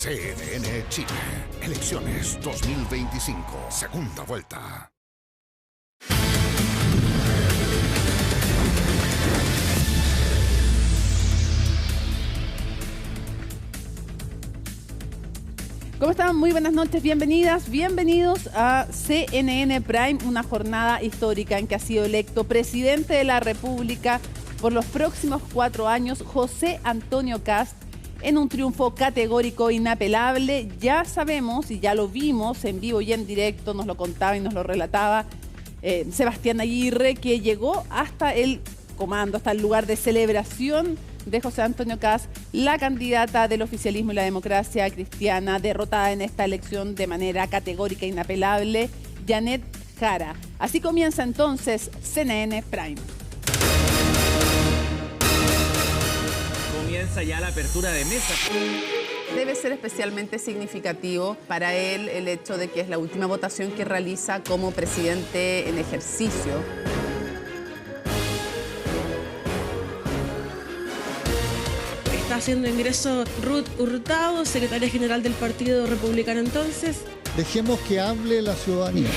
CNN Chile, elecciones 2025, segunda vuelta. ¿Cómo están? Muy buenas noches, bienvenidas, bienvenidos a CNN Prime, una jornada histórica en que ha sido electo presidente de la República por los próximos 4 años, José Antonio Kast, en un triunfo categórico, inapelable. Ya sabemos y ya lo vimos en vivo y en directo, nos lo contaba y nos lo relataba Sebastián Aguirre, que llegó hasta el comando, hasta el lugar de celebración de José Antonio Kast, la candidata del oficialismo y la democracia cristiana, derrotada en esta elección de manera categórica e inapelable, Janet Jara. Así comienza entonces CNN Prime. Comienza ya la apertura de mesa. Debe ser especialmente significativo para él el hecho de que es la última votación que realiza como presidente en ejercicio. Está haciendo ingreso Ruth Hurtado, secretaria general del Partido Republicano entonces. Dejemos que hable la ciudadanía.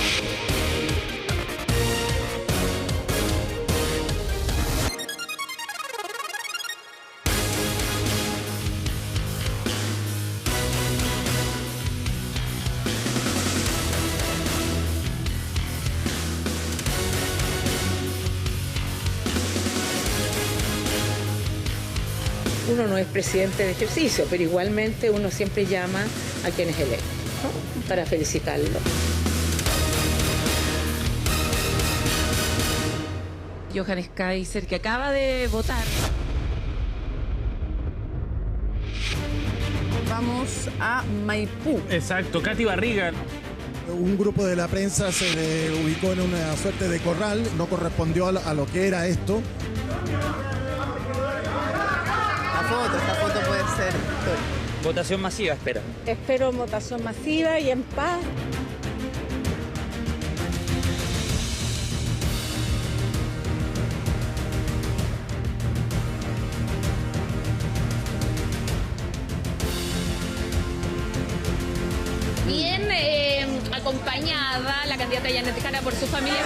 Uno no es presidente de ejercicio, pero igualmente uno siempre llama a quien es electo, ¿no? Para felicitarlo. Johannes Kaiser, que acaba de votar. Vamos a Maipú. Exacto, Katy Barriga. Un grupo de la prensa se ubicó en una suerte de corral, no correspondió a lo que era esto. Esta foto puede ser histórica. Votación masiva, espera. Espero votación masiva y en paz. Bien acompañada la candidata Janet Jara por su familia.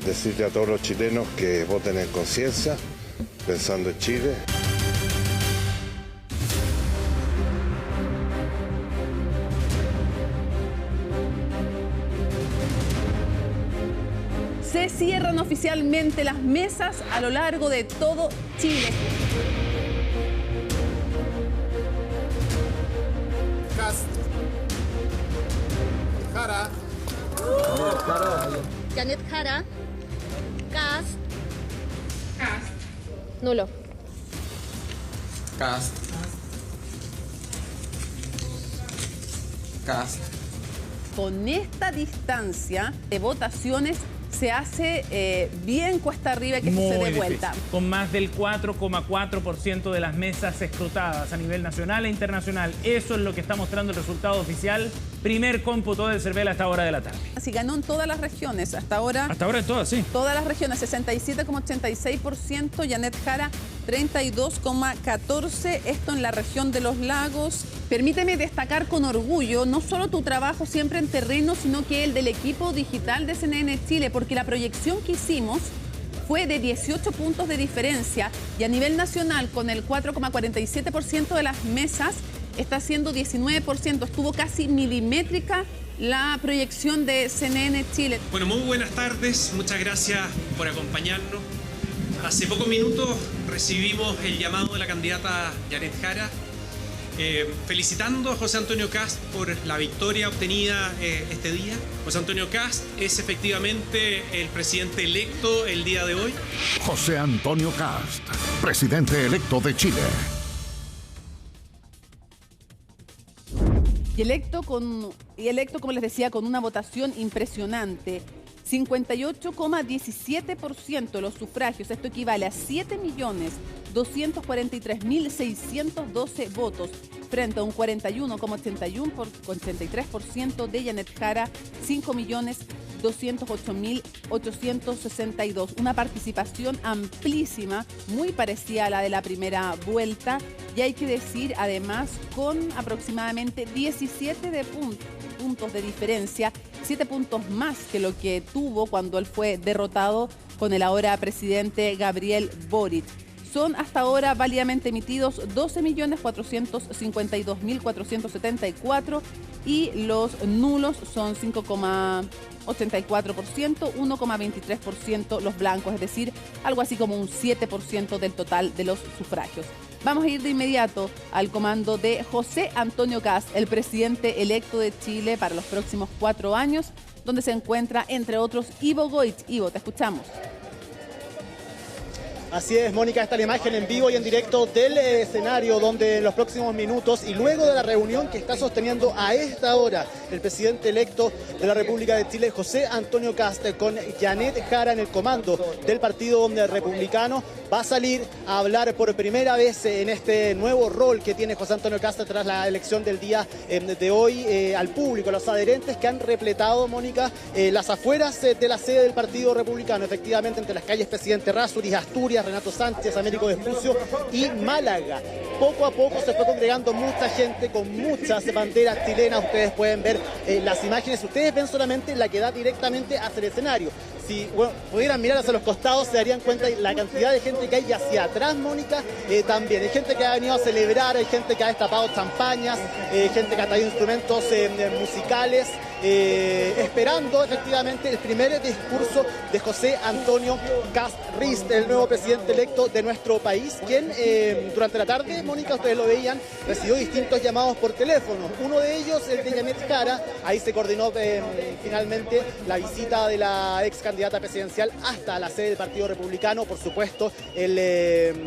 Decirle a todos los chilenos que voten en conciencia, pensando en Chile. Se cierran oficialmente las mesas a lo largo de todo Chile. Kast. Jara. Janet Jara. Kast. Nulo. Kast. Con esta distancia de votaciones se hace bien cuesta arriba que se dé vuelta. Con más del 4,4% de las mesas escrutadas a nivel nacional e internacional. Eso es lo que está mostrando el resultado oficial. Primer cómputo del CERVEL a esta hora de la tarde. Así ganó en todas las regiones. Hasta ahora en todas, sí. Todas las regiones, 67,86%, Janet Jara 32,14%, esto en la región de los lagos. Permíteme destacar con orgullo no solo tu trabajo siempre en terreno, sino que el del equipo digital de CNN Chile, porque la proyección que hicimos fue de 18 puntos de diferencia y a nivel nacional con el 4,47% de las mesas está siendo 19%, estuvo casi milimétrica la proyección de CNN Chile. Bueno, muy buenas tardes, muchas gracias por acompañarnos. Hace pocos minutos recibimos el llamado de la candidata Janet Jara, felicitando a José Antonio Kast por la victoria obtenida este día. José Antonio Kast es efectivamente el presidente electo el día de hoy. José Antonio Kast, presidente electo de Chile. Y electo, como les decía, con una votación impresionante. 58,17% de los sufragios. Esto equivale a 7.243.612 votos frente a un 41,83% de Janet Jara, 5.208.862. Una participación amplísima, muy parecida a la de la primera vuelta. Y hay que decir, además, con aproximadamente 17 puntos de diferencia, 7 puntos más que lo que tuvo cuando él fue derrotado con el ahora presidente Gabriel Boric. Son hasta ahora válidamente emitidos 12.452.474 y los nulos son 5,84%, 1,23% los blancos, es decir, algo así como un 7% del total de los sufragios. Vamos a ir de inmediato al comando de José Antonio Kast, el presidente electo de Chile para los próximos 4 años, donde se encuentra, entre otros, Ivo Goich. Ivo, te escuchamos. Así es, Mónica, esta es la imagen en vivo y en directo del escenario donde en los próximos minutos y luego de la reunión que está sosteniendo a esta hora el presidente electo de la República de Chile, José Antonio Kast, con Janet Jara en el comando del Partido Republicano, va a salir a hablar por primera vez en este nuevo rol que tiene José Antonio Kast tras la elección del día de hoy al público, a los adherentes que han repletado, Mónica, las afueras de la sede del Partido Republicano, efectivamente entre las calles Presidente Errázuriz, Asturias, Renato Sánchez, Américo Vespucio y Málaga. Poco a poco se fue congregando mucha gente con muchas banderas chilenas. Ustedes pueden ver las imágenes. Ustedes ven solamente la que da directamente hacia el escenario. Si pudieran mirar hacia los costados, se darían cuenta de la cantidad de gente que hay hacia atrás, Mónica. También hay gente que ha venido a celebrar, hay gente que ha destapado champañas, gente que ha traído instrumentos musicales, esperando efectivamente el primer discurso de José Antonio Kast Rist, el nuevo presidente electo de nuestro país, quien durante la tarde, Mónica, ustedes lo veían, recibió distintos llamados por teléfono. Uno de ellos, el de Janet Jara. Ahí se coordinó finalmente la visita de la ex candidata presidencial hasta la sede del Partido Republicano. Por supuesto, el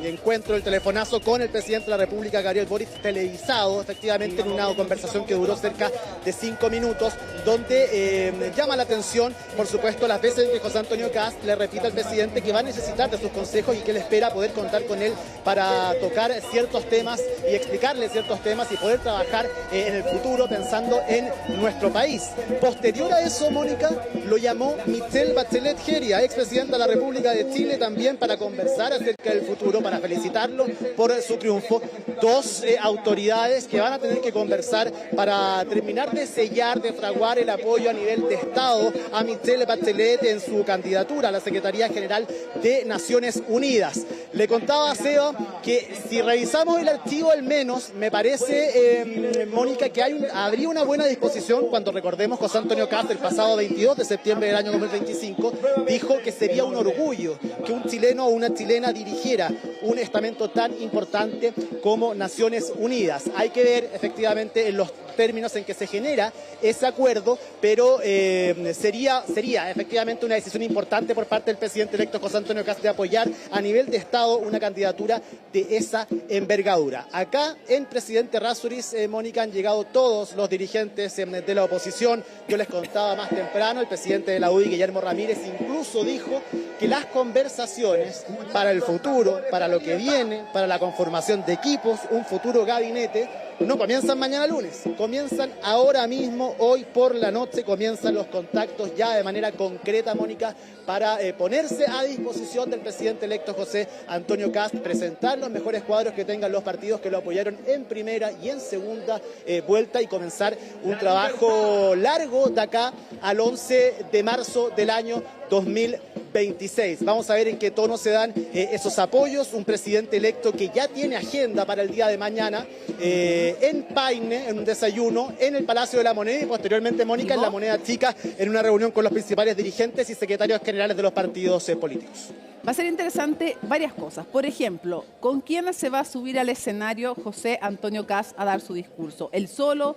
encuentro, el telefonazo con el presidente de la República, Gabriel Boric, televisado efectivamente en una conversación que duró cerca de 5 minutos, donde llama la atención, por supuesto, las veces que José Antonio Kast le repite al presidente que va a necesitar de sus consejos y que él espera poder contar con él para tocar ciertos temas y explicarle ciertos temas y poder trabajar en el futuro pensando en nuestro país. Posterior a eso, Mónica, lo llamó Michelle Bachelet Geria, expresidenta de la República de Chile, también para conversar acerca del futuro, para felicitarlo por su triunfo. Dos autoridades que van a tener que conversar para terminar de sellar, de fraguar el apoyo a nivel de Estado a Michelle Bachelet en su candidatura a la Secretaría General de Naciones Unidas. Le contaba a Seba que si revisamos el archivo al menos, me parece, Mónica, que habría una buena disposición cuando recordemos José Antonio Kast el pasado 22 de septiembre del año 2025 dijo que sería un orgullo que un chileno o una chilena dirigiera un estamento tan importante como Naciones Unidas. Hay que ver efectivamente en los términos en que se genera ese acuerdo, pero sería efectivamente una decisión importante por parte del presidente electo José Antonio Kast de apoyar a nivel de Estado una candidatura de esa envergadura. Acá en Presidente Errázuriz, Mónica, han llegado todos los dirigentes de la oposición. Yo les contaba más temprano, el presidente de la UDI, Guillermo Ramírez, incluso dijo que las conversaciones para el futuro, para lo que viene, para la conformación de equipos, un futuro gabinete, no comienzan mañana lunes, comienzan ahora mismo, hoy por la noche, comienzan los contactos ya de manera concreta, Mónica, para ponerse a disposición del presidente electo José Antonio Kast, presentar los mejores cuadros que tengan los partidos que lo apoyaron en primera y en segunda vuelta y comenzar un trabajo largo de acá al 11 de marzo del año 2026. Vamos a ver en qué tono se dan esos apoyos. Un presidente electo que ya tiene agenda para el día de mañana en Paine, en un desayuno, en el Palacio de la Moneda y posteriormente, Mónica, en la Moneda Chica, en una reunión con los principales dirigentes y secretarios generales de los partidos políticos. Va a ser interesante varias cosas. Por ejemplo, ¿con quién se va a subir al escenario José Antonio Kast a dar su discurso? ¿Él solo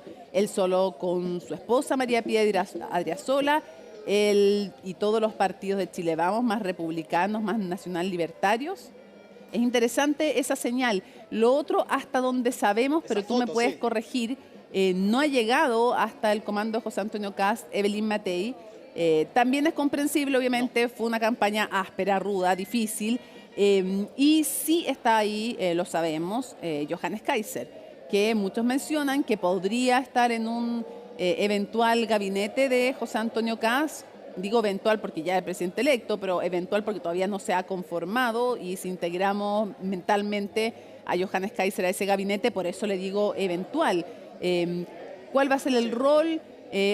con su esposa María Pía Adriasola? Él y todos los partidos de Chile Vamos, más republicanos, más nacional libertarios. Es interesante esa señal. Lo otro, hasta donde sabemos, pero tú me puedes corregir, no ha llegado hasta el comando de José Antonio Kast, Evelyn Matei, También es comprensible, obviamente, fue una campaña áspera, ruda, difícil, y sí está ahí, lo sabemos, Johannes Kaiser, que muchos mencionan que podría estar en un eventual gabinete de José Antonio Kast. Digo eventual porque ya es el presidente electo, pero eventual porque todavía no se ha conformado, y si integramos mentalmente a Johannes Kaiser a ese gabinete, por eso le digo eventual. ¿Cuál va a ser el rol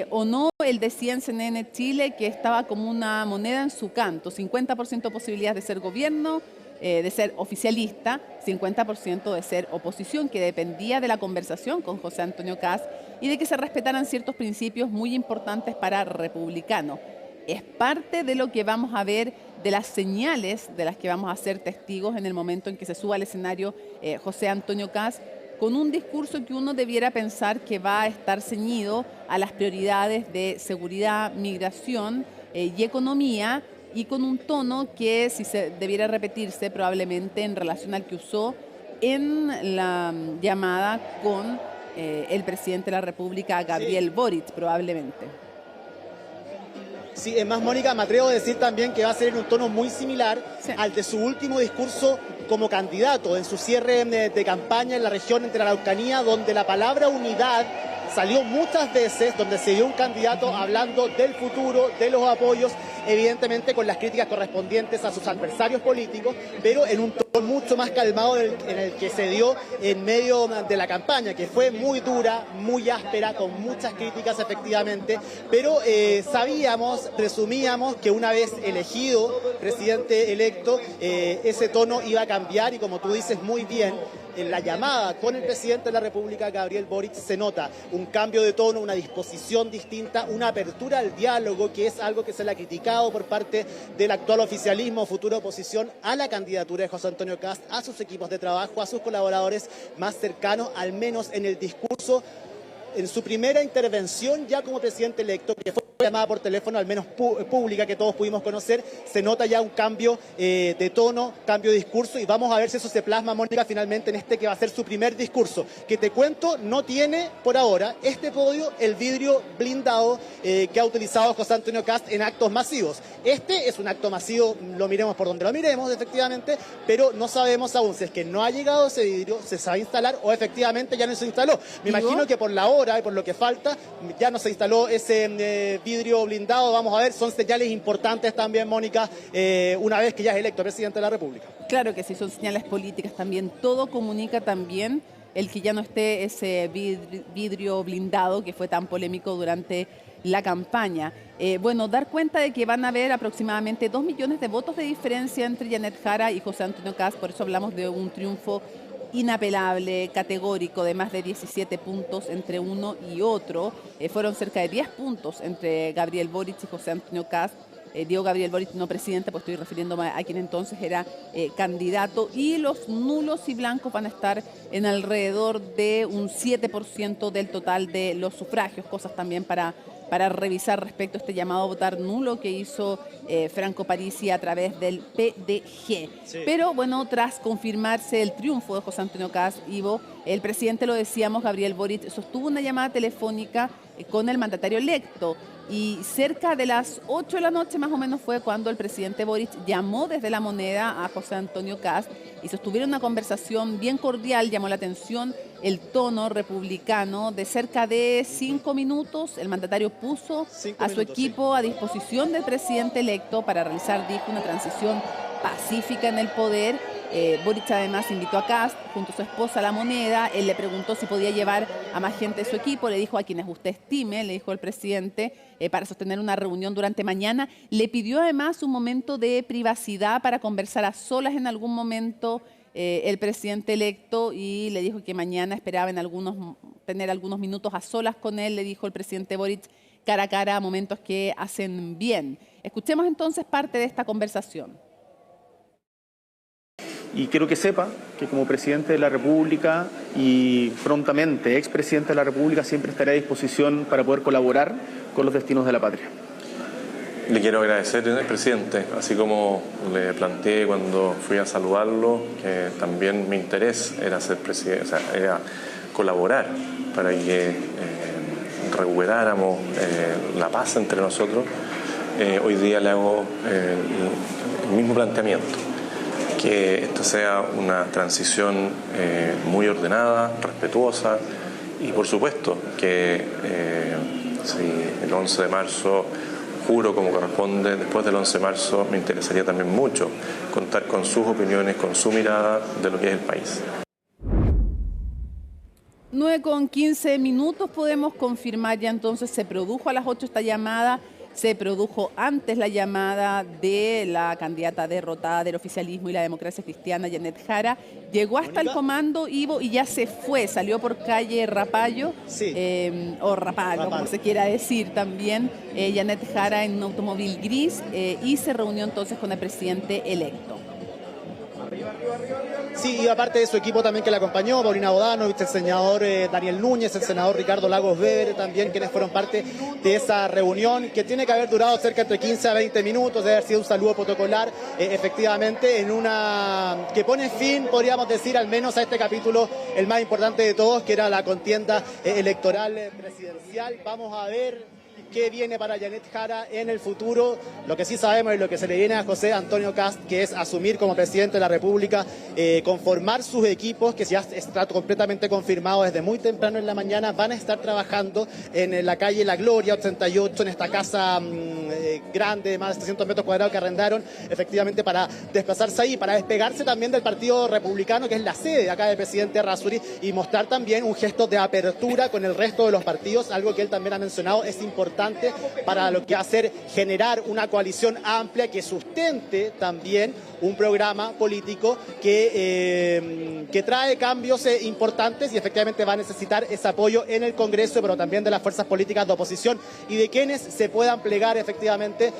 o no? Él decía en CNN Chile que estaba como una moneda en su canto, 50% posibilidades de ser gobierno, de ser oficialista, 50% de ser oposición, que dependía de la conversación con José Antonio Kast y de que se respetaran ciertos principios muy importantes para republicano. Es parte de lo que vamos a ver, de las señales de las que vamos a ser testigos en el momento en que se suba al escenario José Antonio Kast, con un discurso que uno debiera pensar que va a estar ceñido a las prioridades de seguridad, migración y economía, y con un tono que, si se debiera repetirse, probablemente en relación al que usó en la llamada con el presidente de la República, Gabriel Boric, probablemente. Sí, es más, Mónica, me atrevo a decir también que va a ser en un tono muy similar al de su último discurso como candidato, en su cierre de campaña en la región entre la Araucanía, donde la palabra unidad salió muchas veces, donde se vio un candidato hablando del futuro, de los apoyos, evidentemente con las críticas correspondientes a sus adversarios políticos, pero en un tono mucho más calmado en el que se dio en medio de la campaña, que fue muy dura, muy áspera, con muchas críticas efectivamente, pero sabíamos, presumíamos que una vez elegido presidente electo, ese tono iba a cambiar, y como tú dices muy bien, en la llamada con el presidente de la República, Gabriel Boric, se nota un cambio de tono, una disposición distinta, una apertura al diálogo, que es algo que se le ha criticado por parte del actual oficialismo, futura oposición, a la candidatura de José Antonio Kast, a sus equipos de trabajo, a sus colaboradores más cercanos, al menos en el discurso. En su primera intervención ya como presidente electo, que fue llamada por teléfono, al menos pública, que todos pudimos conocer, se nota ya un cambio de tono, cambio de discurso, y vamos a ver si eso se plasma, Mónica, finalmente en este que va a ser su primer discurso, que te cuento, no tiene por ahora este podio el vidrio blindado que ha utilizado José Antonio Kast en actos masivos. Este es un acto masivo, lo miremos por donde lo miremos, efectivamente, pero no sabemos aún si es que no ha llegado ese vidrio, se va a instalar, o efectivamente ya no se instaló. Me imagino que por la hora y por lo que falta, ya no se instaló ese vidrio blindado. Vamos a ver, son señales importantes también, Mónica, una vez que ya es electo presidente de la República. Claro que sí, son señales políticas también. Todo comunica también el que ya no esté ese vidrio blindado que fue tan polémico durante la campaña. Bueno, dar cuenta de que van a haber aproximadamente 2 millones de votos de diferencia entre Janet Jara y José Antonio Kast, por eso hablamos de un triunfo inapelable, categórico, de más de 17 puntos entre uno y otro. Fueron cerca de 10 puntos entre Gabriel Boric y José Antonio Kast. Digo Gabriel Boric, no presidente, pues estoy refiriéndome a quien entonces era candidato. Y los nulos y blancos van a estar en alrededor de un 7% del total de los sufragios, cosas también para revisar respecto a este llamado a votar nulo que hizo Franco Parisi a través del PDG. Sí. Pero bueno, tras confirmarse el triunfo de José Antonio Kast, Ivo, el presidente, lo decíamos, Gabriel Boric, sostuvo una llamada telefónica con el mandatario electo, y cerca de las 8 de la noche más o menos fue cuando el presidente Boric llamó desde La Moneda a José Antonio Kast y sostuvieron una conversación bien cordial. Llamó la atención el tono republicano de cerca de 5 minutos. El mandatario puso a su equipo a disposición del presidente electo para realizar, dijo, una transición pacífica en el poder. Boric además invitó a Kast junto a su esposa a La Moneda. Él le preguntó si podía llevar a más gente de su equipo, le dijo a quienes usted estime, le dijo el presidente, para sostener una reunión durante mañana. Le pidió además un momento de privacidad para conversar a solas en algún momento el presidente electo, y le dijo que mañana esperaba tener algunos minutos a solas con él, le dijo el presidente Boric, cara a cara, momentos que hacen bien. Escuchemos entonces parte de esta conversación. Y quiero que sepa que como presidente de la República y prontamente expresidente de la República siempre estaré a disposición para poder colaborar con los destinos de la patria. Le quiero agradecer, presidente, así como le planteé cuando fui a saludarlo, que también mi interés era ser presidente, o sea, era colaborar para que recuperáramos la paz entre nosotros. hoy día le hago el mismo planteamiento, que esto sea una transición muy ordenada, respetuosa, y por supuesto que si el 11 de marzo juro como corresponde, después del 11 de marzo me interesaría también mucho contar con sus opiniones, con su mirada de lo que es el país. 9:15 podemos confirmar ya entonces, se produjo a las 8 esta llamada, se produjo antes la llamada de la candidata derrotada del oficialismo y la democracia cristiana, Janet Jara, llegó hasta el comando Ivo y ya se fue, salió por calle Rapallo, o Rapallo, como se quiera decir también, Janet Jara en un automóvil gris y se reunió entonces con el presidente electo. Sí, y aparte de su equipo también que la acompañó, Paulina Bodanovich, el senador Daniel Núñez, el senador Ricardo Lagos Weber, también quienes fueron parte de esa reunión, que tiene que haber durado cerca entre 15 a 20 minutos, debe haber sido un saludo protocolar, efectivamente, en una que pone fin, podríamos decir, al menos a este capítulo, el más importante de todos, que era la contienda electoral presidencial. Vamos a ver qué viene para Janet Jara en el futuro. Lo que sí sabemos y lo que se le viene a José Antonio Kast, que es asumir como presidente de la República, conformar sus equipos, que ya está completamente confirmado desde muy temprano en la mañana, van a estar trabajando en la calle La Gloria 88, en esta casa grande de más de 300 metros cuadrados que arrendaron, efectivamente para desplazarse ahí, para despegarse también del Partido Republicano, que es la sede acá del presidente Errázuriz, y mostrar también un gesto de apertura con el resto de los partidos, algo que él también ha mencionado, es importante para lo que va a ser generar una coalición amplia que sustente también un programa político que trae cambios importantes y efectivamente va a necesitar ese apoyo en el Congreso, pero también de las fuerzas políticas de oposición y de quienes se puedan plegar efectivamente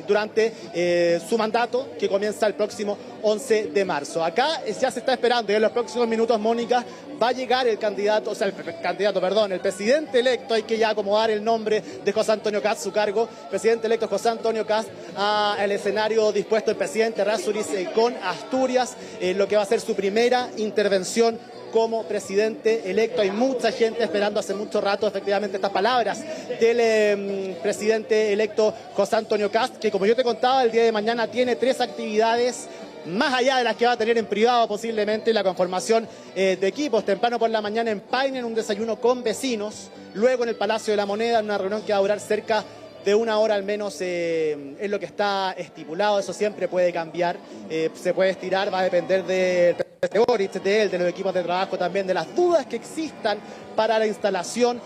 durante su mandato, que comienza el próximo 11 de marzo. Acá ya se está esperando y en los próximos minutos, Mónica, va a llegar el candidato, el presidente electo, hay que ya acomodar el nombre de José Antonio Kast, su cargo, presidente electo José Antonio Kast, al escenario dispuesto el presidente Errázuriz con Asturias, lo que va a ser su primera intervención como presidente electo. Hay mucha gente esperando hace mucho rato efectivamente estas palabras del presidente electo José Antonio Kast, que como yo te contaba, el día de mañana tiene 3 actividades más allá de las que va a tener en privado posiblemente, la conformación de equipos. Temprano por la mañana en Paine, en un desayuno con vecinos, luego en el Palacio de la Moneda, en una reunión que va a durar cerca de 1 hora al menos, es lo que está estipulado. Eso siempre puede cambiar, se puede estirar, va a depender del presidente Boric, de los equipos de trabajo también, de las dudas que existan para la instalación.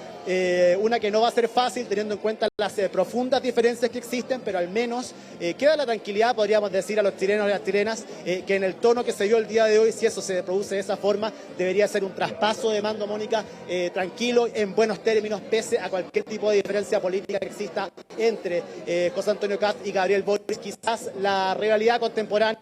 Una que no va a ser fácil teniendo en cuenta las profundas diferencias que existen, pero al menos queda la tranquilidad, podríamos decir a los chilenos y las chilenas, que en el tono que se dio el día de hoy, si eso se produce de esa forma, debería ser un traspaso de mando, Mónica, tranquilo, en buenos términos, pese a cualquier tipo de diferencia política que exista entre José Antonio Kast y Gabriel Boric. Quizás la realidad contemporánea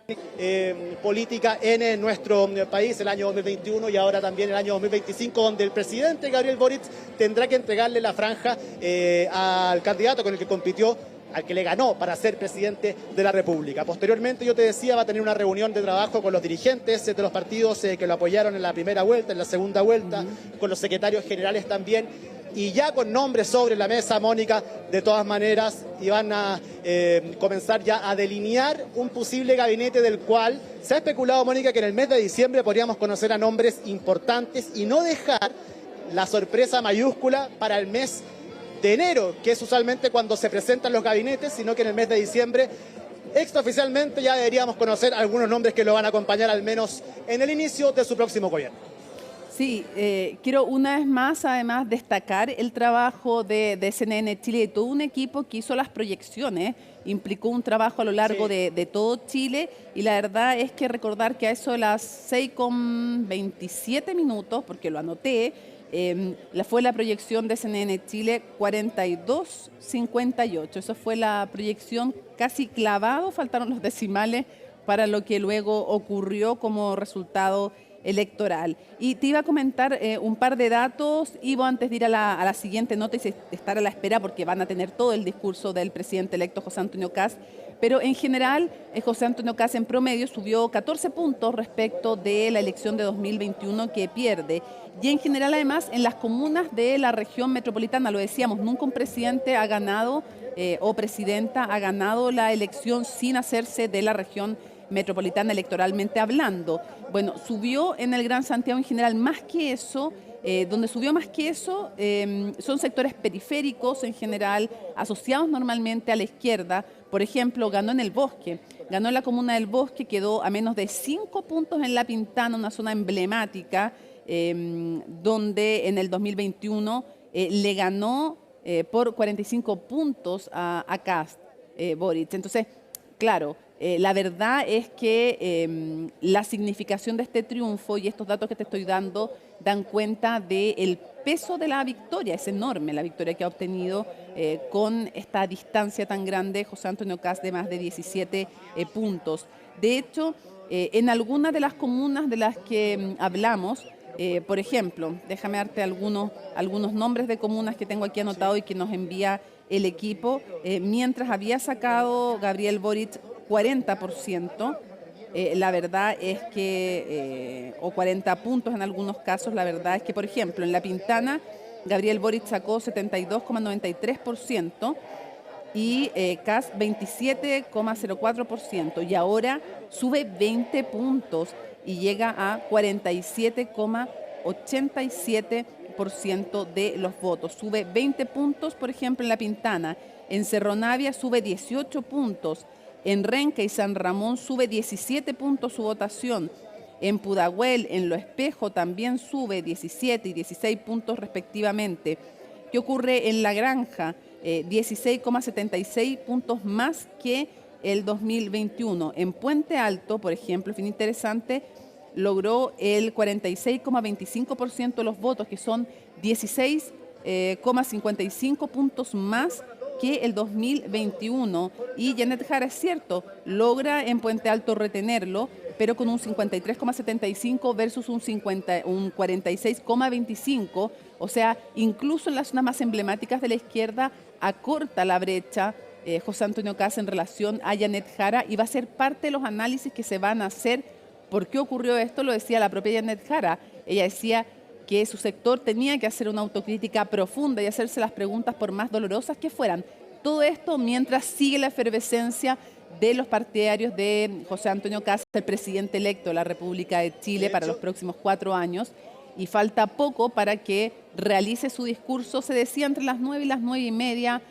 política en nuestro país, el año 2021 y ahora también el año 2025, donde el presidente Gabriel Boric tendrá que entregarle la franja al candidato con el que compitió, al que le ganó para ser presidente de la República. Posteriormente, yo te decía, va a tener una reunión de trabajo con los dirigentes de los partidos que lo apoyaron en la primera vuelta, en la segunda vuelta, con los secretarios generales también, y ya con nombres sobre la mesa, Mónica, de todas maneras, y van a comenzar ya a delinear un posible gabinete del cual se ha especulado, Mónica, que en el mes de diciembre podríamos conocer a nombres importantes y no dejar la sorpresa mayúscula para el mes de enero, que es usualmente cuando se presentan los gabinetes, sino que en el mes de diciembre, extraoficialmente, ya deberíamos conocer algunos nombres que lo van a acompañar al menos en el inicio de su próximo gobierno. Sí, quiero una vez más, además, destacar el trabajo de CNN Chile, de todo un equipo que hizo las proyecciones, implicó un trabajo a lo largo de todo Chile, y la verdad es que recordar que a eso de las 6:27, porque lo anoté, fue la proyección de CNN Chile 42:58. Eso fue la proyección casi clavado, faltaron los decimales para lo que luego ocurrió como resultado electoral. Y te iba a comentar un par de datos, Ivo, antes de ir a la siguiente nota y estar a la espera porque van a tener todo el discurso del presidente electo José Antonio Kast. Pero en general, José Antonio Kast en promedio subió 14 puntos respecto de la elección de 2021 que pierde. Y en general, además, en las comunas de la región metropolitana, lo decíamos, nunca un presidente ha ganado o presidenta ha ganado la elección sin hacerse de la región metropolitana electoralmente hablando. Bueno, subió en el Gran Santiago en general más que eso. Donde subió más que eso son sectores periféricos en general, asociados normalmente a la izquierda. Por ejemplo, ganó en el Bosque, ganó en la comuna del Bosque, quedó a menos de 5 puntos en La Pintana, una zona emblemática, donde en el 2021 le ganó por 45 puntos a Kast, Boric. Entonces, claro, la verdad es que la significación de este triunfo y estos datos que te estoy dando dan cuenta del peso de la victoria. Es enorme la victoria que ha obtenido con esta distancia tan grande José Antonio Kast de más de 17 puntos. De hecho, en algunas de las comunas de las que hablamos, por ejemplo, déjame darte algunos nombres de comunas que tengo aquí anotado y que nos envía el equipo, mientras había sacado Gabriel Boric 40%, la verdad es que, o 40 puntos en algunos casos, la verdad es que, por ejemplo, en La Pintana, Gabriel Boric sacó 72,93% y Kast 27,04%, y ahora sube 20 puntos y llega a 47,87% de los votos. Sube 20 puntos, por ejemplo, en La Pintana. En Cerro Navia sube 18 puntos. En Renca y San Ramón sube 17 puntos su votación. En Pudahuel, en Lo Espejo, también sube 17 y 16 puntos respectivamente. ¿Qué ocurre en La Granja? 16,76 puntos más que el 2021. En Puente Alto, por ejemplo, fin interesante, logró el 46,25% de los votos, que son 16,55 puntos más que el 2021. Y Janet Jara, es cierto, logra en Puente Alto retenerlo, pero con un 53,75 versus un 46,25. O sea, incluso en las zonas más emblemáticas de la izquierda acorta la brecha José Antonio Kast en relación a Janet Jara, y va a ser parte de los análisis que se van a hacer. ¿Por qué ocurrió esto? Lo decía la propia Janet Jara. Ella decía que su sector tenía que hacer una autocrítica profunda y hacerse las preguntas por más dolorosas que fueran. Todo esto mientras sigue la efervescencia de los partidarios de José Antonio Kast, el presidente electo de la República de Chile para los próximos 4 años, y falta poco para que realice su discurso. Se decía entre las 9 y las 9:30,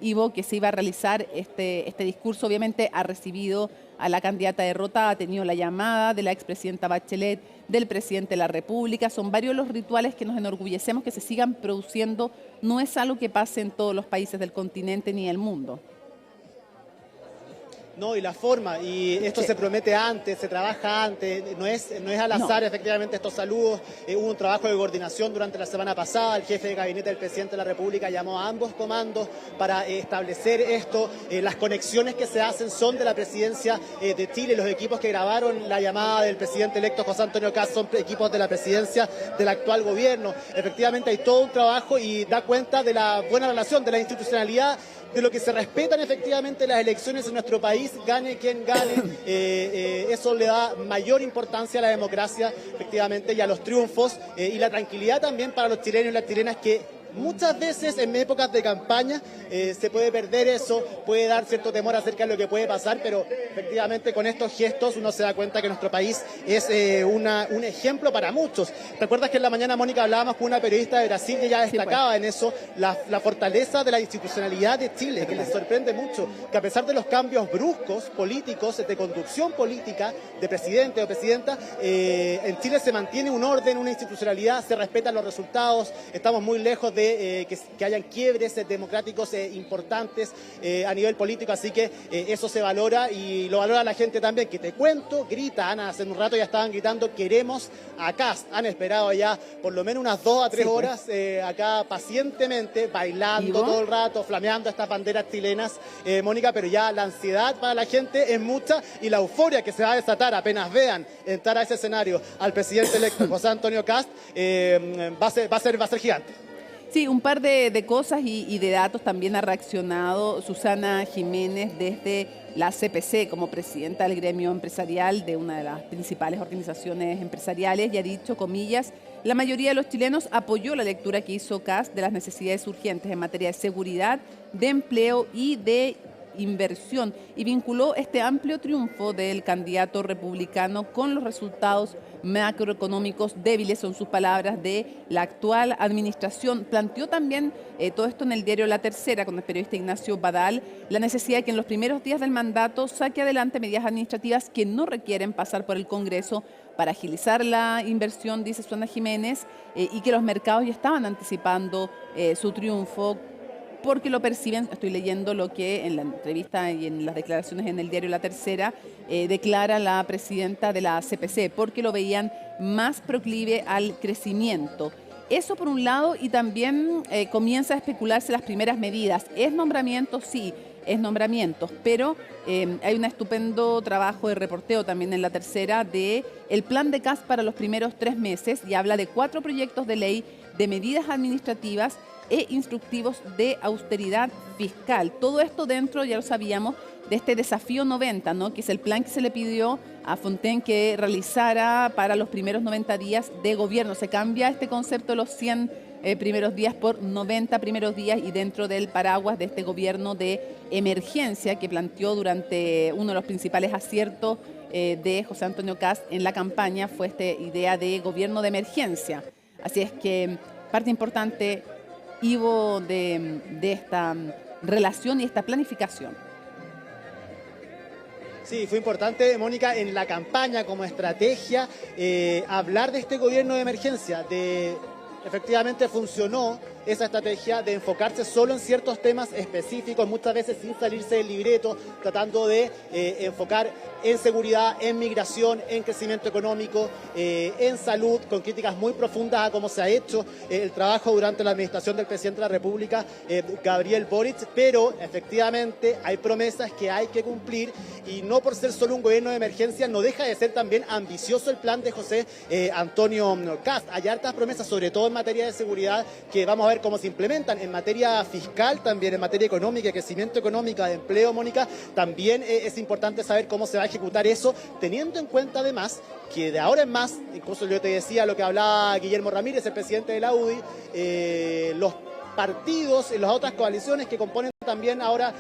Ivo, que se iba a realizar este discurso. Obviamente ha recibido a la candidata derrotada, ha tenido la llamada de la expresidenta Bachelet, del presidente de la República. Son varios los rituales que nos enorgullecemos que se sigan produciendo. No es algo que pase en todos los países del continente ni del mundo. No, y la forma, y esto se promete antes, se trabaja antes, no es al azar efectivamente estos saludos. Hubo un trabajo de coordinación durante la semana pasada, el jefe de gabinete del presidente de la República llamó a ambos comandos para establecer esto. Las conexiones que se hacen son de la presidencia de Chile. Los equipos que grabaron la llamada del presidente electo José Antonio Kast son equipos de la presidencia del actual gobierno. Efectivamente hay todo un trabajo y da cuenta de la buena relación, de la institucionalidad, de lo que se respetan efectivamente las elecciones en nuestro país, gane quien gane. Eso le da mayor importancia a la democracia, efectivamente, y a los triunfos, y la tranquilidad también para los chilenos y las chilenas, que muchas veces en épocas de campaña se puede perder eso, puede dar cierto temor acerca de lo que puede pasar, pero efectivamente con estos gestos uno se da cuenta que nuestro país es un ejemplo para muchos. ¿Recuerdas que en la mañana, Mónica, hablábamos con una periodista de Brasil y ella destacaba en eso la fortaleza de la institucionalidad de Chile, que les sorprende mucho, que a pesar de los cambios bruscos políticos, de conducción política, de presidente o presidenta, en Chile se mantiene un orden, una institucionalidad, se respetan los resultados, estamos muy lejos de de que hayan quiebres democráticos importantes a nivel político, así que eso se valora y lo valora la gente también, que te cuento, gritan, hace un rato ya estaban gritando, queremos a Kast, han esperado ya por lo menos unas 2 a 3 horas acá pacientemente, bailando todo el rato, flameando estas banderas chilenas, Mónica, pero ya la ansiedad para la gente es mucha y la euforia que se va a desatar apenas vean entrar a ese escenario al presidente electo José Antonio Kast va a ser gigante. Sí, un par de cosas y de datos también ha reaccionado Susana Jiménez desde la CPC como presidenta del gremio empresarial de una de las principales organizaciones empresariales y ha dicho, comillas, la mayoría de los chilenos apoyó la lectura que hizo Kast de las necesidades urgentes en materia de seguridad, de empleo y de inversión y vinculó este amplio triunfo del candidato republicano con los resultados macroeconómicos débiles, son sus palabras, de la actual administración. Planteó también todo esto en el diario La Tercera con el periodista Ignacio Badal, la necesidad de que en los primeros días del mandato saque adelante medidas administrativas que no requieren pasar por el Congreso para agilizar la inversión, dice Susana Jiménez, y que los mercados ya estaban anticipando su triunfo porque lo perciben, estoy leyendo lo que en la entrevista y en las declaraciones en el diario La Tercera declara la presidenta de la CPC, porque lo veían más proclive al crecimiento. Eso por un lado, y también comienza a especularse las primeras medidas. ¿Es nombramiento? Sí, es nombramientos, pero hay un estupendo trabajo de reporteo también en La Tercera de el plan de Kast para los primeros 3 meses y habla de 4 proyectos de ley de medidas administrativas e instructivos de austeridad fiscal. Todo esto dentro, ya lo sabíamos, de este desafío 90, ¿no? Que es el plan que se le pidió a Fontaine que realizara para los primeros 90 días de gobierno. Se cambia este concepto de los 100 primeros días por 90 primeros días y dentro del paraguas de este gobierno de emergencia que planteó durante uno de los principales aciertos de José Antonio Kast en la campaña fue esta idea de gobierno de emergencia. Así es que parte importante, Ivo, de esta relación y esta planificación. Sí, fue importante, Mónica, en la campaña como estrategia hablar de este gobierno de emergencia, efectivamente funcionó esa estrategia de enfocarse solo en ciertos temas específicos, muchas veces sin salirse del libreto, tratando de enfocar en seguridad, en migración, en crecimiento económico, en salud, con críticas muy profundas a cómo se ha hecho el trabajo durante la administración del presidente de la República, Gabriel Boric, pero efectivamente hay promesas que hay que cumplir y no por ser solo un gobierno de emergencia, no deja de ser también ambicioso el plan de José Antonio Kast. Hay hartas promesas, sobre todo en materia de seguridad, que vamos a ver cómo se implementan en materia fiscal, también en materia económica, crecimiento económico, de empleo, Mónica. También es importante saber cómo se va a ejecutar eso, teniendo en cuenta además que de ahora en más, incluso yo te decía lo que hablaba Guillermo Ramírez, el presidente de la UDI, los partidos y las otras coaliciones que componen también ahora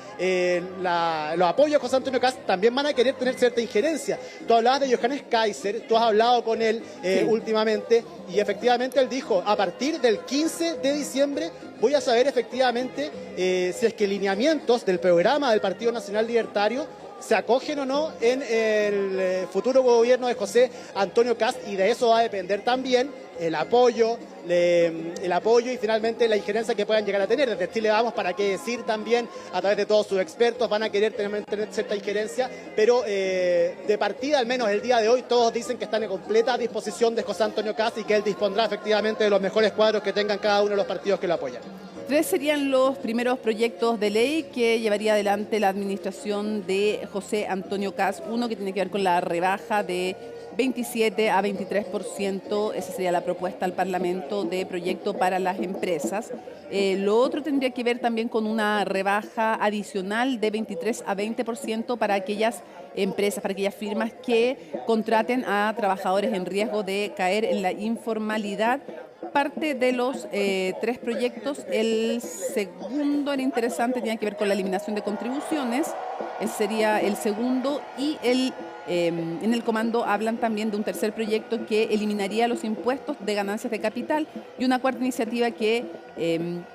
los apoyos a José Antonio Kast también van a querer tener cierta injerencia. Tú hablabas de Johannes Kaiser, tú has hablado con él últimamente y efectivamente él dijo, a partir del 15 de diciembre voy a saber efectivamente si es que lineamientos del programa del Partido Nacional Libertario se acogen o no en el futuro gobierno de José Antonio Kast y de eso va a depender también el apoyo y finalmente la injerencia que puedan llegar a tener. Desde Chile Vamos, para qué decir también, a través de todos sus expertos, van a querer tener cierta injerencia, pero de partida, al menos el día de hoy, todos dicen que están en completa disposición de José Antonio Kast y que él dispondrá efectivamente de los mejores cuadros que tengan cada uno de los partidos que lo apoyan. 3 serían los primeros proyectos de ley que llevaría adelante la administración de José Antonio Kast. Uno que tiene que ver con la rebaja de 27 a 23%, esa sería la propuesta al Parlamento de proyecto para las empresas. Lo otro tendría que ver también con una rebaja adicional de 23 a 20% para aquellas empresas, para aquellas firmas que contraten a trabajadores en riesgo de caer en la informalidad. Parte de los 3 proyectos, el segundo era interesante, tenía que ver con la eliminación de contribuciones, ese sería el segundo, y en el comando hablan también de un tercer proyecto que eliminaría los impuestos de ganancias de capital y una cuarta iniciativa que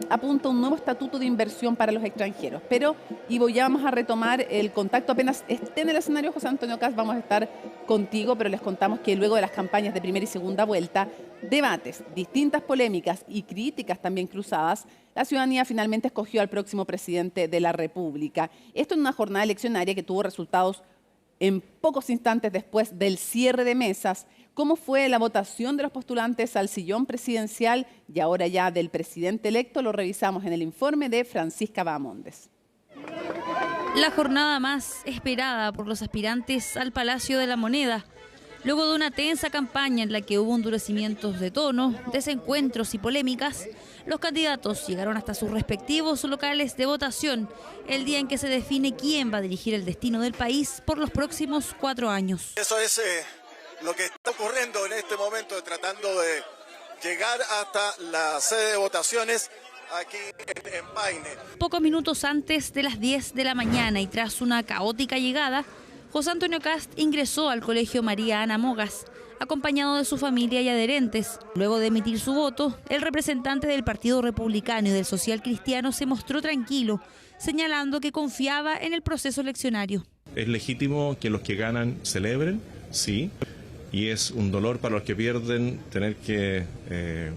apunta un nuevo estatuto de inversión para los extranjeros. Pero, Ivo, ya vamos a retomar el contacto. Apenas esté en el escenario José Antonio Kast, vamos a estar contigo, pero les contamos que luego de las campañas de primera y segunda vuelta, debates, distintas polémicas y críticas también cruzadas, la ciudadanía finalmente escogió al próximo presidente de la República. Esto en una jornada eleccionaria que tuvo resultados en pocos instantes después del cierre de mesas. ¿Cómo fue la votación de los postulantes al sillón presidencial y ahora ya del presidente electo? Lo revisamos en el informe de Francisca Bahamondes. La jornada más esperada por los aspirantes al Palacio de la Moneda. Luego de una tensa campaña en la que hubo endurecimientos de tono, desencuentros y polémicas, los candidatos llegaron hasta sus respectivos locales de votación el día en que se define quién va a dirigir el destino del país por los próximos 4 años. Eso es lo que está ocurriendo en este momento, tratando de llegar hasta la sede de votaciones aquí en Paine. Pocos minutos antes de las 10 de la mañana y tras una caótica llegada, José Antonio Kast ingresó al Colegio María Ana Mogas, acompañado de su familia y adherentes. Luego de emitir su voto, el representante del Partido Republicano y del Social Cristiano se mostró tranquilo, señalando que confiaba en el proceso eleccionario. Es legítimo que los que ganan celebren, sí, y es un dolor para los que pierden tener que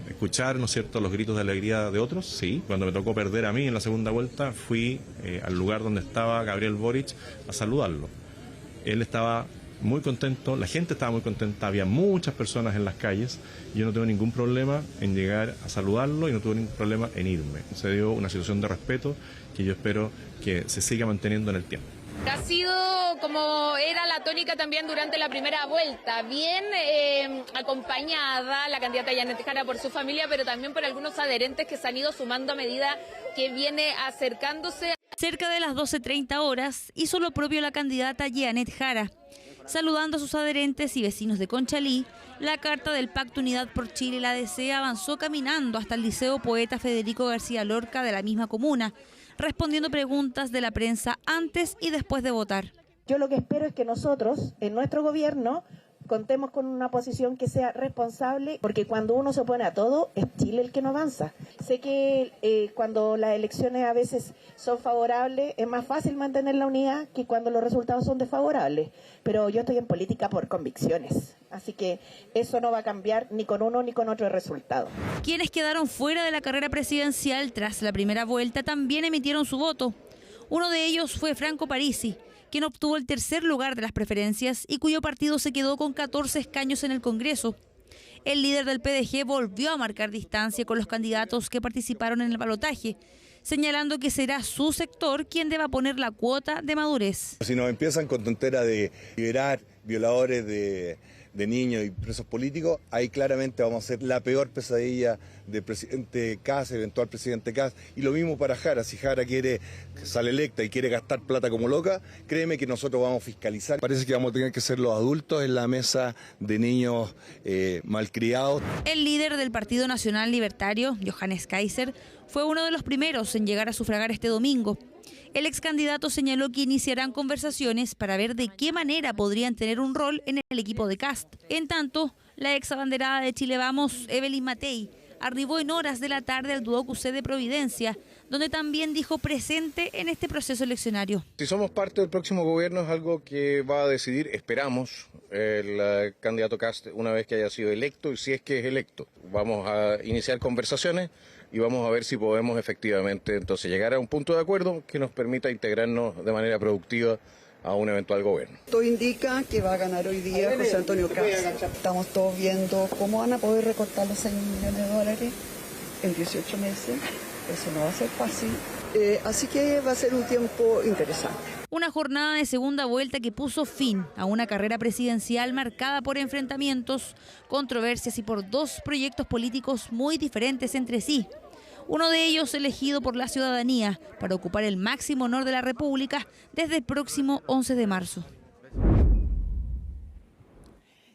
escuchar, ¿no es cierto?, los gritos de alegría de otros, sí. Cuando me tocó perder a mí en la segunda vuelta, fui al lugar donde estaba Gabriel Boric a saludarlo. Él estaba muy contento, la gente estaba muy contenta, había muchas personas en las calles. Yo no tengo ningún problema en llegar a saludarlo y no tuve ningún problema en irme. Se dio una situación de respeto que yo espero que se siga manteniendo en el tiempo. Ha sido como era la tónica también durante la primera vuelta, bien acompañada la candidata Janet Jara por su familia, pero también por algunos adherentes que se han ido sumando a medida que viene acercándose. Cerca de las 12:30 horas hizo lo propio la candidata Janet Jara. Saludando a sus adherentes y vecinos de Conchalí, la carta del Pacto Unidad por Chile, la DC, avanzó caminando hasta el Liceo Poeta Federico García Lorca de la misma comuna, respondiendo preguntas de la prensa antes y después de votar. Yo lo que espero es que nosotros, en nuestro gobierno, contemos con una posición que sea responsable, porque cuando uno se opone a todo, es Chile el que no avanza. Sé que cuando las elecciones a veces son favorables, es más fácil mantener la unidad que cuando los resultados son desfavorables, pero yo estoy en política por convicciones, así que eso no va a cambiar ni con uno ni con otro resultado. Quienes quedaron fuera de la carrera presidencial tras la primera vuelta también emitieron su voto. Uno de ellos fue Franco Parisi, quien obtuvo el tercer lugar de las preferencias y cuyo partido se quedó con 14 escaños en el Congreso. El líder del PDG volvió a marcar distancia con los candidatos que participaron en el balotaje, señalando que será su sector quien deba poner la cuota de madurez. Si nos empiezan con tontera de liberar violadores de niños y presos políticos, ahí claramente vamos a ser la peor pesadilla del presidente Kast, eventual presidente Kast. Y lo mismo para Jara. Si Jara sale electa y quiere gastar plata como loca, créeme que nosotros vamos a fiscalizar. Parece que vamos a tener que ser los adultos en la mesa de niños malcriados. El líder del Partido Nacional Libertario, Johannes Kaiser, fue uno de los primeros en llegar a sufragar este domingo. El ex candidato señaló que iniciarán conversaciones para ver de qué manera podrían tener un rol en el equipo de Kast. En tanto, la ex abanderada de Chile Vamos, Evelyn Matei, arribó en horas de la tarde al Duoc C de Providencia, donde también dijo presente en este proceso eleccionario. Si somos parte del próximo gobierno es algo que va a decidir, esperamos, el candidato Kast una vez que haya sido electo y si es que es electo. Vamos a iniciar conversaciones y vamos a ver si podemos efectivamente entonces llegar a un punto de acuerdo que nos permita integrarnos de manera productiva a un eventual gobierno. Todo indica que va a ganar hoy día José Antonio Kast. Estamos todos viendo cómo van a poder recortar los 6 millones de dólares en 18 meses. Eso no va a ser fácil. Así que va a ser un tiempo interesante. Una jornada de segunda vuelta que puso fin a una carrera presidencial marcada por enfrentamientos, controversias y por 2 proyectos políticos muy diferentes entre sí. Uno de ellos elegido por la ciudadanía para ocupar el máximo honor de la República desde el próximo 11 de marzo.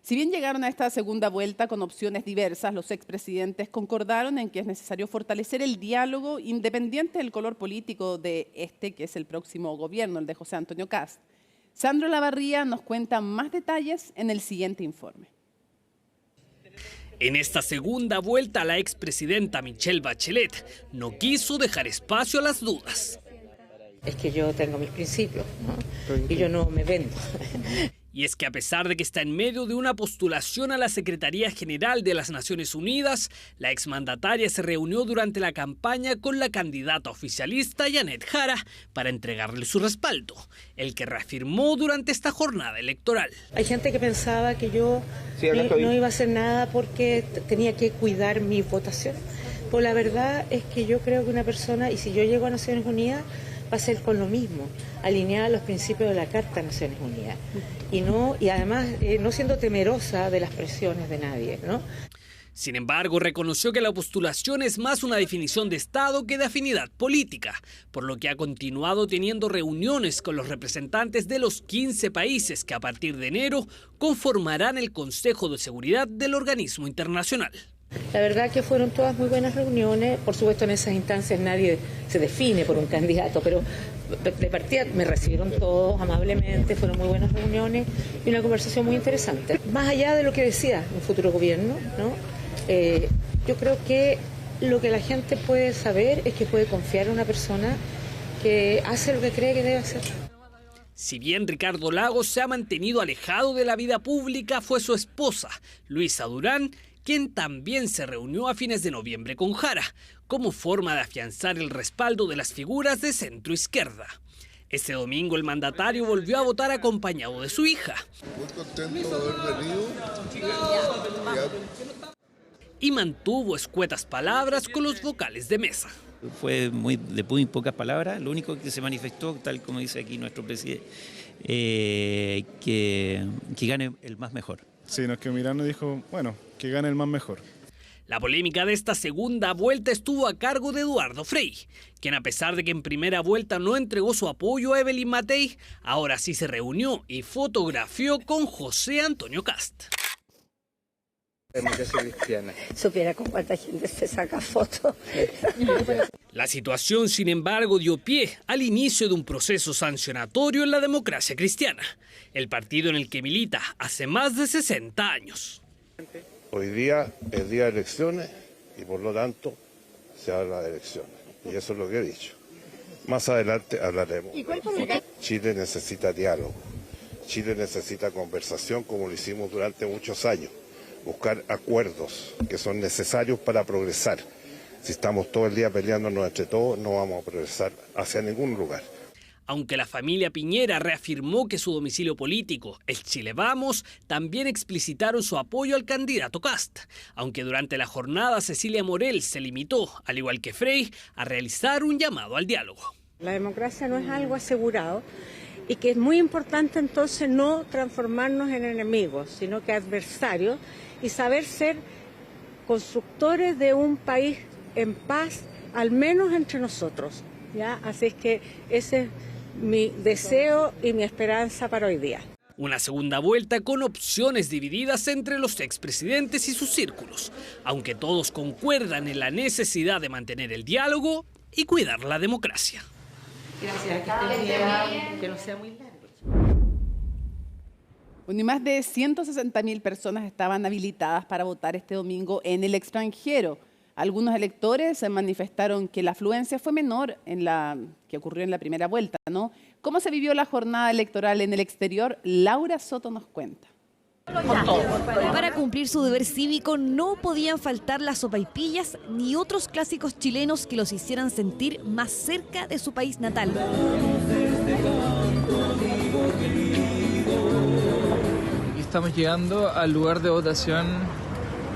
Si bien llegaron a esta segunda vuelta con opciones diversas, los expresidentes concordaron en que es necesario fortalecer el diálogo independiente del color político de que es el próximo gobierno, el de José Antonio Kast. Sandro Lavarría nos cuenta más detalles en el siguiente informe. En esta segunda vuelta, la expresidenta Michelle Bachelet no quiso dejar espacio a las dudas. Es que yo tengo mis principios, ¿no? Y yo no me vendo. Y es que a pesar de que está en medio de una postulación a la Secretaría General de las Naciones Unidas, la exmandataria se reunió durante la campaña con la candidata oficialista Janet Jara para entregarle su respaldo, el que reafirmó durante esta jornada electoral. Hay gente que pensaba que yo no iba a hacer nada porque tenía que cuidar mi votación. Pues la verdad es que yo creo que una persona, y si yo llego a Naciones Unidas, va a ser con lo mismo, alineada a los principios de la Carta de Naciones Unidas. Y además no siendo temerosa de las presiones de nadie, ¿no? Sin embargo, reconoció que la postulación es más una definición de Estado que de afinidad política, por lo que ha continuado teniendo reuniones con los representantes de los 15 países que a partir de enero conformarán el Consejo de Seguridad del organismo internacional. La verdad que fueron todas muy buenas reuniones. Por supuesto, en esas instancias nadie se define por un candidato, pero de partida me recibieron todos amablemente, fueron muy buenas reuniones y una conversación muy interesante. Más allá de lo que decía un futuro gobierno, ¿no? Yo creo que lo que la gente puede saber es que puede confiar en una persona que hace lo que cree que debe hacer. Si bien Ricardo Lagos se ha mantenido alejado de la vida pública, fue su esposa, Luisa Durán, quien también se reunió a fines de noviembre con Jara, como forma de afianzar el respaldo de las figuras de centro izquierda. Este domingo el mandatario volvió a votar acompañado de su hija. Muy contento de haber venido. Y mantuvo escuetas palabras con los vocales de mesa. Fue de muy pocas palabras, lo único que se manifestó, tal como dice aquí nuestro presidente, que gane el más mejor. Sí, nos quedó mirando y dijo, bueno, que gane el más mejor. La polémica de esta segunda vuelta estuvo a cargo de Eduardo Frei, quien a pesar de que en primera vuelta no entregó su apoyo a Evelyn Matei, ahora sí se reunió y fotografió con José Antonio Kast. Democracia cristiana. Supiera con cuánta gente se saca fotos. La situación, sin embargo, dio pie al inicio de un proceso sancionatorio en la Democracia Cristiana, el partido en el que milita hace más de 60 años. Hoy día es día de elecciones y por lo tanto se habla de elecciones. Y eso es lo que he dicho. Más adelante hablaremos. Chile necesita diálogo. Chile necesita conversación como lo hicimos durante muchos años. Buscar acuerdos que son necesarios para progresar. Si estamos todo el día peleándonos entre todos, no vamos a progresar hacia ningún lugar. Aunque la familia Piñera reafirmó que su domicilio político, el Chile Vamos, también explicitaron su apoyo al candidato Kast. Aunque durante la jornada Cecilia Morel se limitó, al igual que Frei, a realizar un llamado al diálogo. La democracia no es algo asegurado y que es muy importante entonces no transformarnos en enemigos, sino que adversarios y saber ser constructores de un país en paz, al menos entre nosotros, ¿ya? Así es que ese es mi deseo y mi esperanza para hoy día. Una segunda vuelta con opciones divididas entre los expresidentes y sus círculos, aunque todos concuerdan en la necesidad de mantener el diálogo y cuidar la democracia. Gracias, que estén bien, que no sea muy largo. Y más de 160.000 personas estaban habilitadas para votar este domingo en el extranjero. Algunos electores manifestaron que la afluencia fue menor en la que ocurrió en la primera vuelta, ¿no? ¿Cómo se vivió la jornada electoral en el exterior? Laura Soto nos cuenta. Para cumplir su deber cívico no podían faltar las sopaipillas ni otros clásicos chilenos que los hicieran sentir más cerca de su país natal. Estamos llegando al lugar de votación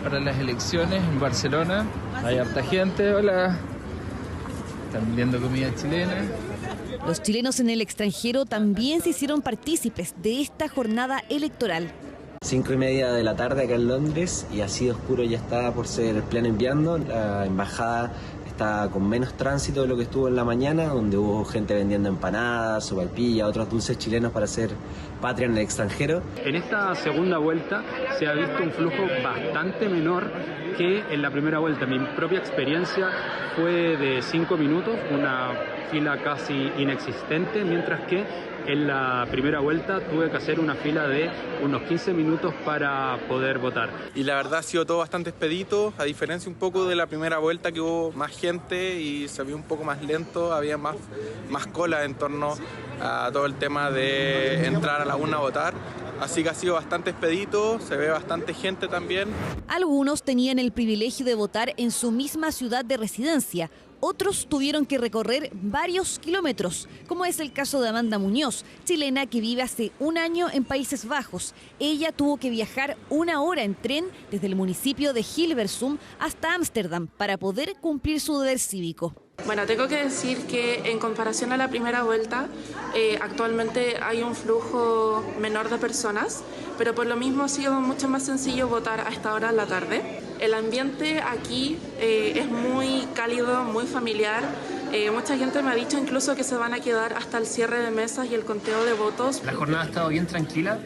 para las elecciones en Barcelona. Hay harta gente, hola. Están viendo comida chilena. Los chilenos en el extranjero también se hicieron partícipes de esta jornada electoral. 5:30 de la tarde acá en Londres y así de oscuro ya está por ser pleno invierno. La embajada está con menos tránsito de lo que estuvo en la mañana, donde hubo gente vendiendo empanadas, sopaipilla, otros dulces chilenos para hacer patria en el extranjero. En esta segunda vuelta se ha visto un flujo bastante menor que en la primera vuelta. Mi propia experiencia fue de 5 minutos, una fila casi inexistente, mientras que en la primera vuelta tuve que hacer una fila de unos 15 minutos para poder votar. Y la verdad ha sido todo bastante expedito, a diferencia un poco de la primera vuelta que hubo más gente y se vio un poco más lento, había más cola en torno a todo el tema de entrar a la urna a votar. Así que ha sido bastante expedito, se ve bastante gente también. Algunos tenían el privilegio de votar en su misma ciudad de residencia. Otros tuvieron que recorrer varios kilómetros, como es el caso de Amanda Muñoz, chilena que vive hace un año en Países Bajos. Ella tuvo que viajar 1 hora en tren desde el municipio de Hilversum hasta Ámsterdam para poder cumplir su deber cívico. Bueno, tengo que decir que en comparación a la primera vuelta, actualmente hay un flujo menor de personas, pero por lo mismo ha sido mucho más sencillo votar a esta hora de la tarde. El ambiente aquí es muy cálido, muy familiar. Mucha gente me ha dicho incluso que se van a quedar hasta el cierre de mesas y el conteo de votos. La jornada ha estado bien tranquila.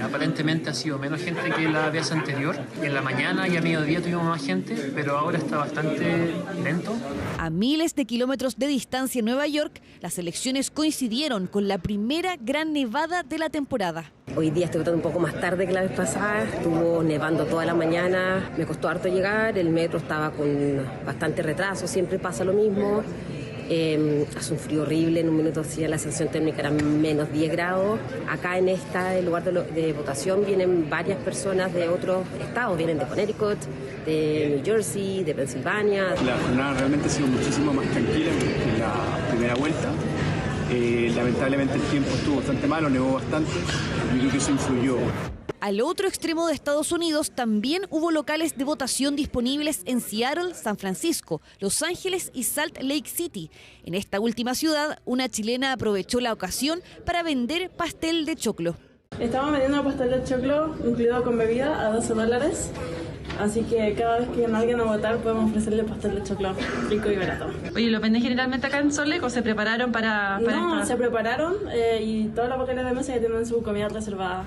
Aparentemente ha sido menos gente que la vez anterior. En la mañana y a mediodía tuvimos más gente, pero ahora está bastante lento. A miles de kilómetros de distancia en Nueva York, las elecciones coincidieron con la primera gran nevada de la temporada. Hoy día estoy votando un poco más tarde que la vez pasada, estuvo nevando toda la mañana, me costó harto llegar, el metro estaba con bastante retraso, siempre pasa lo mismo. Hace un frío horrible, en un minuto hacía la sensación térmica era menos 10 grados. Acá en el lugar de votación vienen varias personas de otros estados, vienen de Connecticut, de New Jersey, de Pensilvania. La jornada realmente ha sido muchísimo más tranquila que la primera vuelta. Lamentablemente el tiempo estuvo bastante malo, nevó bastante, y creo que eso influyó. Al otro extremo de Estados Unidos también hubo locales de votación disponibles en Seattle, San Francisco, Los Ángeles y Salt Lake City. En esta última ciudad, una chilena aprovechó la ocasión para vender pastel de choclo. Estamos vendiendo pastel de choclo incluido con bebida a $12. Así que cada vez que viene alguien a votar podemos ofrecerle pastel de choclo rico y barato. Oye, ¿lo venden generalmente acá en Salt Lake o se prepararon para No, se prepararon y todas las vocales de mesa ya tienen su comida reservada.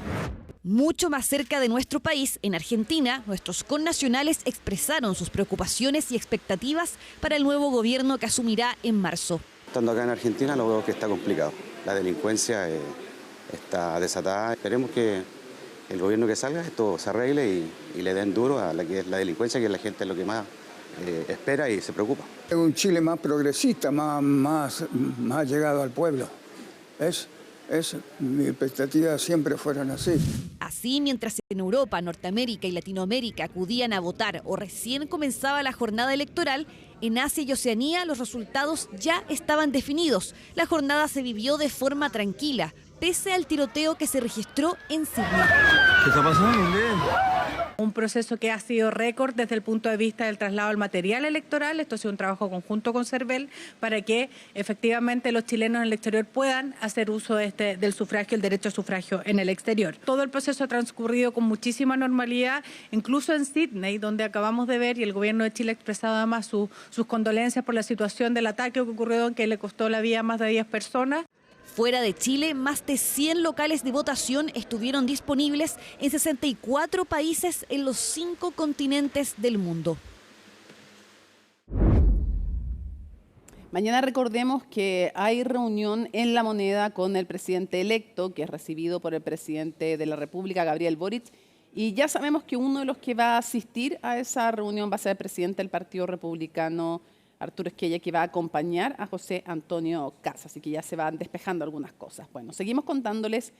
Mucho más cerca de nuestro país, en Argentina, nuestros connacionales expresaron sus preocupaciones y expectativas para el nuevo gobierno que asumirá en marzo. Estando acá en Argentina lo veo que está complicado. La delincuencia está desatada. Esperemos que el gobierno que salga esto se arregle y le den duro a la que es la delincuencia, que la gente es lo que más espera y se preocupa. Es un Chile más progresista, más llegado al pueblo. Mi expectativa siempre fueron así. Así, mientras en Europa, Norteamérica y Latinoamérica acudían a votar o recién comenzaba la jornada electoral, en Asia y Oceanía los resultados ya estaban definidos. La jornada se vivió de forma tranquila, pese al tiroteo que se registró en Sydney. ¿Qué está pasando? Un proceso que ha sido récord desde el punto de vista del traslado del material electoral. Esto ha sido un trabajo conjunto con CERVEL para que efectivamente los chilenos en el exterior puedan hacer uso del sufragio, el derecho a sufragio en el exterior. Todo el proceso ha transcurrido con muchísima normalidad, incluso en Sydney, donde acabamos de ver, y el gobierno de Chile ha expresado además sus condolencias por la situación del ataque que ocurrió, que le costó la vida a más de 10 personas. Fuera de Chile, más de 100 locales de votación estuvieron disponibles en 64 países en los 5 continentes del mundo. Mañana recordemos que hay reunión en La Moneda con el presidente electo, que es recibido por el presidente de la República, Gabriel Boric, y ya sabemos que uno de los que va a asistir a esa reunión va a ser el presidente del Partido Republicano, Arturo Esquella, que va a acompañar a José Antonio Kast, así que ya se van despejando algunas cosas. Bueno, seguimos contándoles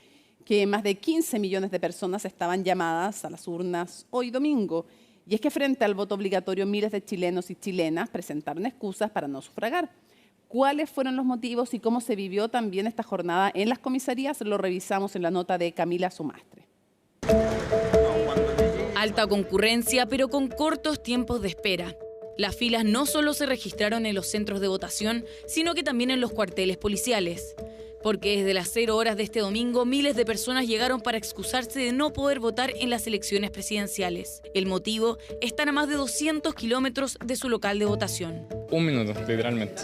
que más de 15 millones de personas estaban llamadas a las urnas hoy domingo, y es que frente al voto obligatorio miles de chilenos y chilenas presentaron excusas para no sufragar. ¿Cuáles fueron los motivos y cómo se vivió también esta jornada en las comisarías? Lo revisamos en la nota de Camila Sumastre. Alta concurrencia, pero con cortos tiempos de espera. Las filas no solo se registraron en los centros de votación, sino que también en los cuarteles policiales. Porque desde las 0 horas de este domingo, miles de personas llegaron para excusarse de no poder votar en las elecciones presidenciales. El motivo, están a más de 200 kilómetros de su local de votación. 1 minuto, literalmente.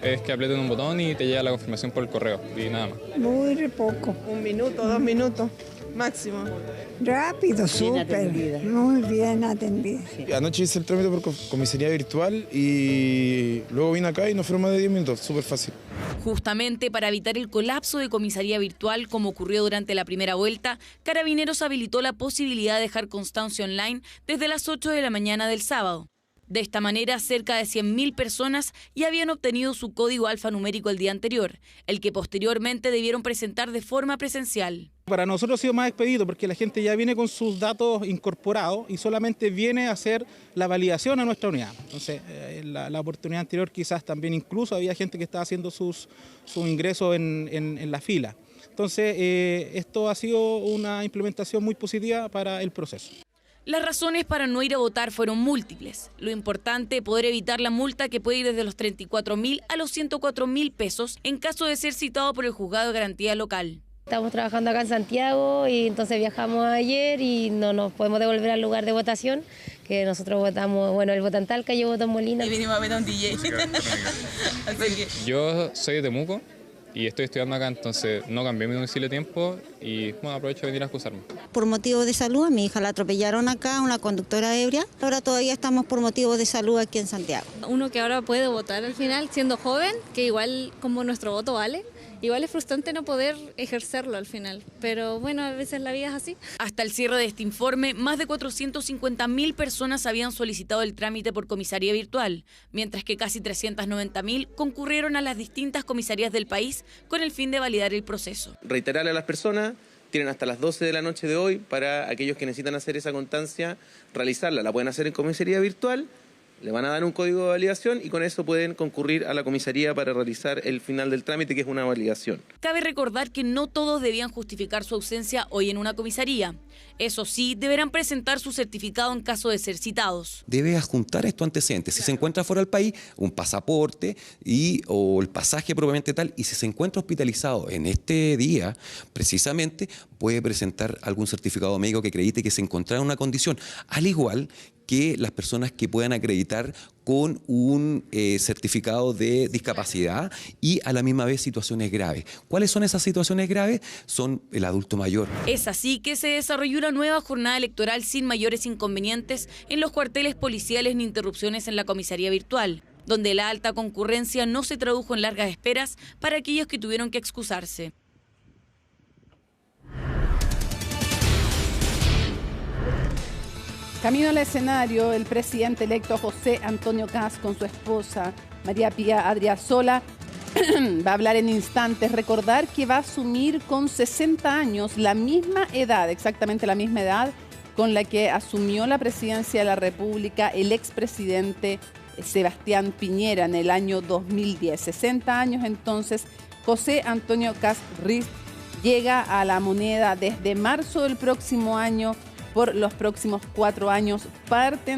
Es que aprieten un botón y te llega la confirmación por el correo, y nada más. Muy poco. 1 minuto, 2 minutos. Máximo. Rápido, súper. Muy bien atendida. Sí. Anoche hice el trámite por comisaría virtual y luego vine acá y no fueron más de 10 minutos, súper fácil. Justamente para evitar el colapso de comisaría virtual como ocurrió durante la primera vuelta, Carabineros habilitó la posibilidad de dejar constancia online desde las 8 de la mañana del sábado. De esta manera, cerca de 100.000 personas ya habían obtenido su código alfanumérico el día anterior, el que posteriormente debieron presentar de forma presencial. Para nosotros ha sido más expedito porque la gente ya viene con sus datos incorporados y solamente viene a hacer la validación a nuestra unidad. Entonces, la oportunidad anterior quizás también incluso había gente que estaba haciendo sus ingresos en la fila. Entonces, esto ha sido una implementación muy positiva para el proceso. Las razones para no ir a votar fueron múltiples. Lo importante, poder evitar la multa que puede ir desde los 34.000 a los 104.000 pesos en caso de ser citado por el juzgado de garantía local. Estamos trabajando acá en Santiago y entonces viajamos ayer y no nos podemos devolver al lugar de votación, que nosotros votamos, bueno, él vota en Talca, yo voto en Molina. Y vinimos a ver a un DJ. Yo soy de Temuco y estoy estudiando acá, entonces no cambié mi domicilio de tiempo y bueno, aprovecho de venir a excusarme. Por motivos de salud, a mi hija la atropellaron acá, una conductora ebria. Ahora todavía estamos por motivos de salud aquí en Santiago. Uno que ahora puede votar al final, siendo joven, que igual como nuestro voto vale. Igual es frustrante no poder ejercerlo al final, pero bueno, a veces la vida es así. Hasta el cierre de este informe, más de 450.000 personas habían solicitado el trámite por comisaría virtual, mientras que casi 390.000 concurrieron a las distintas comisarías del país con el fin de validar el proceso. Reiterarle a las personas, tienen hasta las 12 de la noche de hoy para aquellos que necesitan hacer esa constancia, realizarla. La pueden hacer en comisaría virtual. Le van a dar un código de validación y con eso pueden concurrir a la comisaría para realizar el final del trámite, que es una validación. Cabe recordar que no todos debían justificar su ausencia hoy en una comisaría. Eso sí, deberán presentar su certificado en caso de ser citados. Debe adjuntar estos antecedentes. Si se encuentra fuera del país, un pasaporte o el pasaje propiamente tal. Y si se encuentra hospitalizado en este día, precisamente, puede presentar algún certificado médico que acredite que se encontrara en una condición. Al igual que las personas que puedan acreditar con un certificado de discapacidad y a la misma vez situaciones graves. ¿Cuáles son esas situaciones graves? Son el adulto mayor. Es así que se desarrolló una nueva jornada electoral sin mayores inconvenientes en los cuarteles policiales ni interrupciones en la comisaría virtual, donde la alta concurrencia no se tradujo en largas esperas para aquellos que tuvieron que excusarse. Camino al escenario, el presidente electo José Antonio Kast con su esposa María Pía Adriasola va a hablar en instantes. Recordar que va a asumir con 60 años, la misma edad, exactamente la misma edad con la que asumió la presidencia de la República el expresidente Sebastián Piñera en el año 2010. 60 años entonces, José Antonio Kast Riz llega a la moneda desde marzo del próximo año. Por los próximos 4 años, parte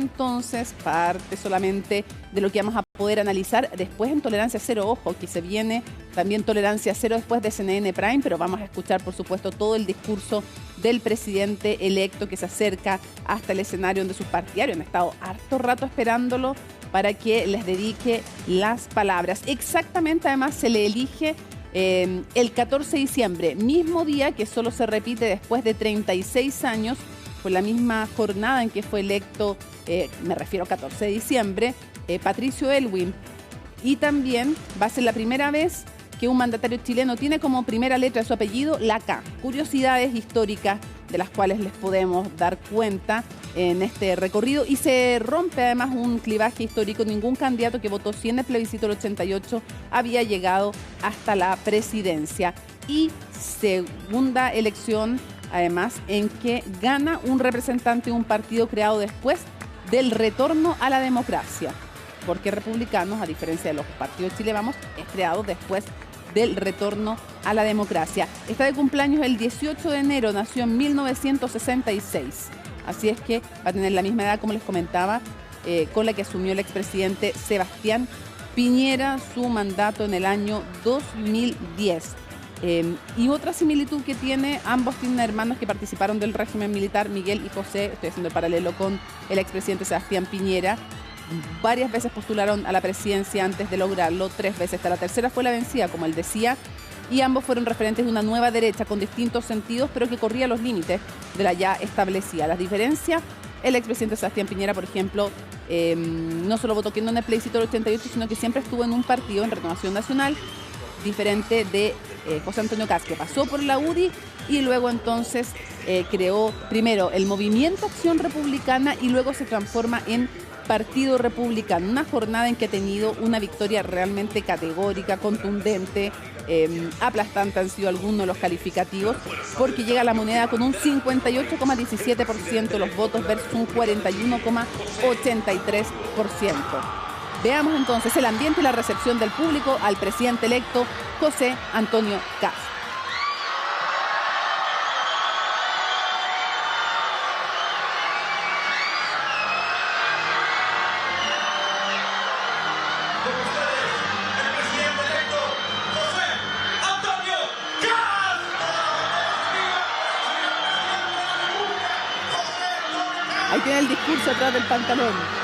solamente de lo que vamos a poder analizar después en Tolerancia Cero. Ojo, que se viene también Tolerancia Cero después de CNN Prime, pero vamos a escuchar, por supuesto, todo el discurso del presidente electo que se acerca hasta el escenario donde sus partidarios han estado harto rato esperándolo para que les dedique las palabras. Exactamente, además, se le elige el 14 de diciembre, mismo día que solo se repite después de 36 años, fue la misma jornada en que fue electo, me refiero al 14 de diciembre, Patricio Aylwin. Y también va a ser la primera vez que un mandatario chileno tiene como primera letra de su apellido la K. Curiosidades históricas de las cuales les podemos dar cuenta en este recorrido. Y se rompe además un clivaje histórico. Ningún candidato que votó sí en el plebiscito del 88 había llegado hasta la presidencia. Y segunda elección, además, en que gana un representante de un partido creado después del retorno a la democracia. Porque Republicanos, a diferencia de los partidos de Chile Vamos, es creado después del retorno a la democracia. Está de cumpleaños el 18 de enero, nació en 1966. Así es que va a tener la misma edad, como les comentaba, con la que asumió el expresidente Sebastián Piñera su mandato en el año 2010. Y otra similitud que tiene, ambos tienen hermanos que participaron del régimen militar, Miguel y José. Estoy haciendo el paralelo con el expresidente Sebastián Piñera. Varias veces postularon a la presidencia antes de lograrlo, 3 veces. Hasta la tercera fue la vencida, como él decía. Y ambos fueron referentes de una nueva derecha con distintos sentidos, pero que corría los límites de la ya establecida. Las diferencias, el expresidente Sebastián Piñera, por ejemplo, no solo votó que no en el plebiscito del 88, sino que siempre estuvo en un partido, en Renovación Nacional, diferente de José Antonio Kast, que pasó por la UDI y luego entonces creó primero el Movimiento Acción Republicana y luego se transforma en Partido Republicano. Una jornada en que ha tenido una victoria realmente categórica, contundente, aplastante han sido algunos de los calificativos, porque llega a la moneda con un 58,17% de los votos versus un 41,83%. Veamos entonces el ambiente y la recepción del público al presidente electo José Antonio Kast. Ahí tiene el discurso atrás del pantalón.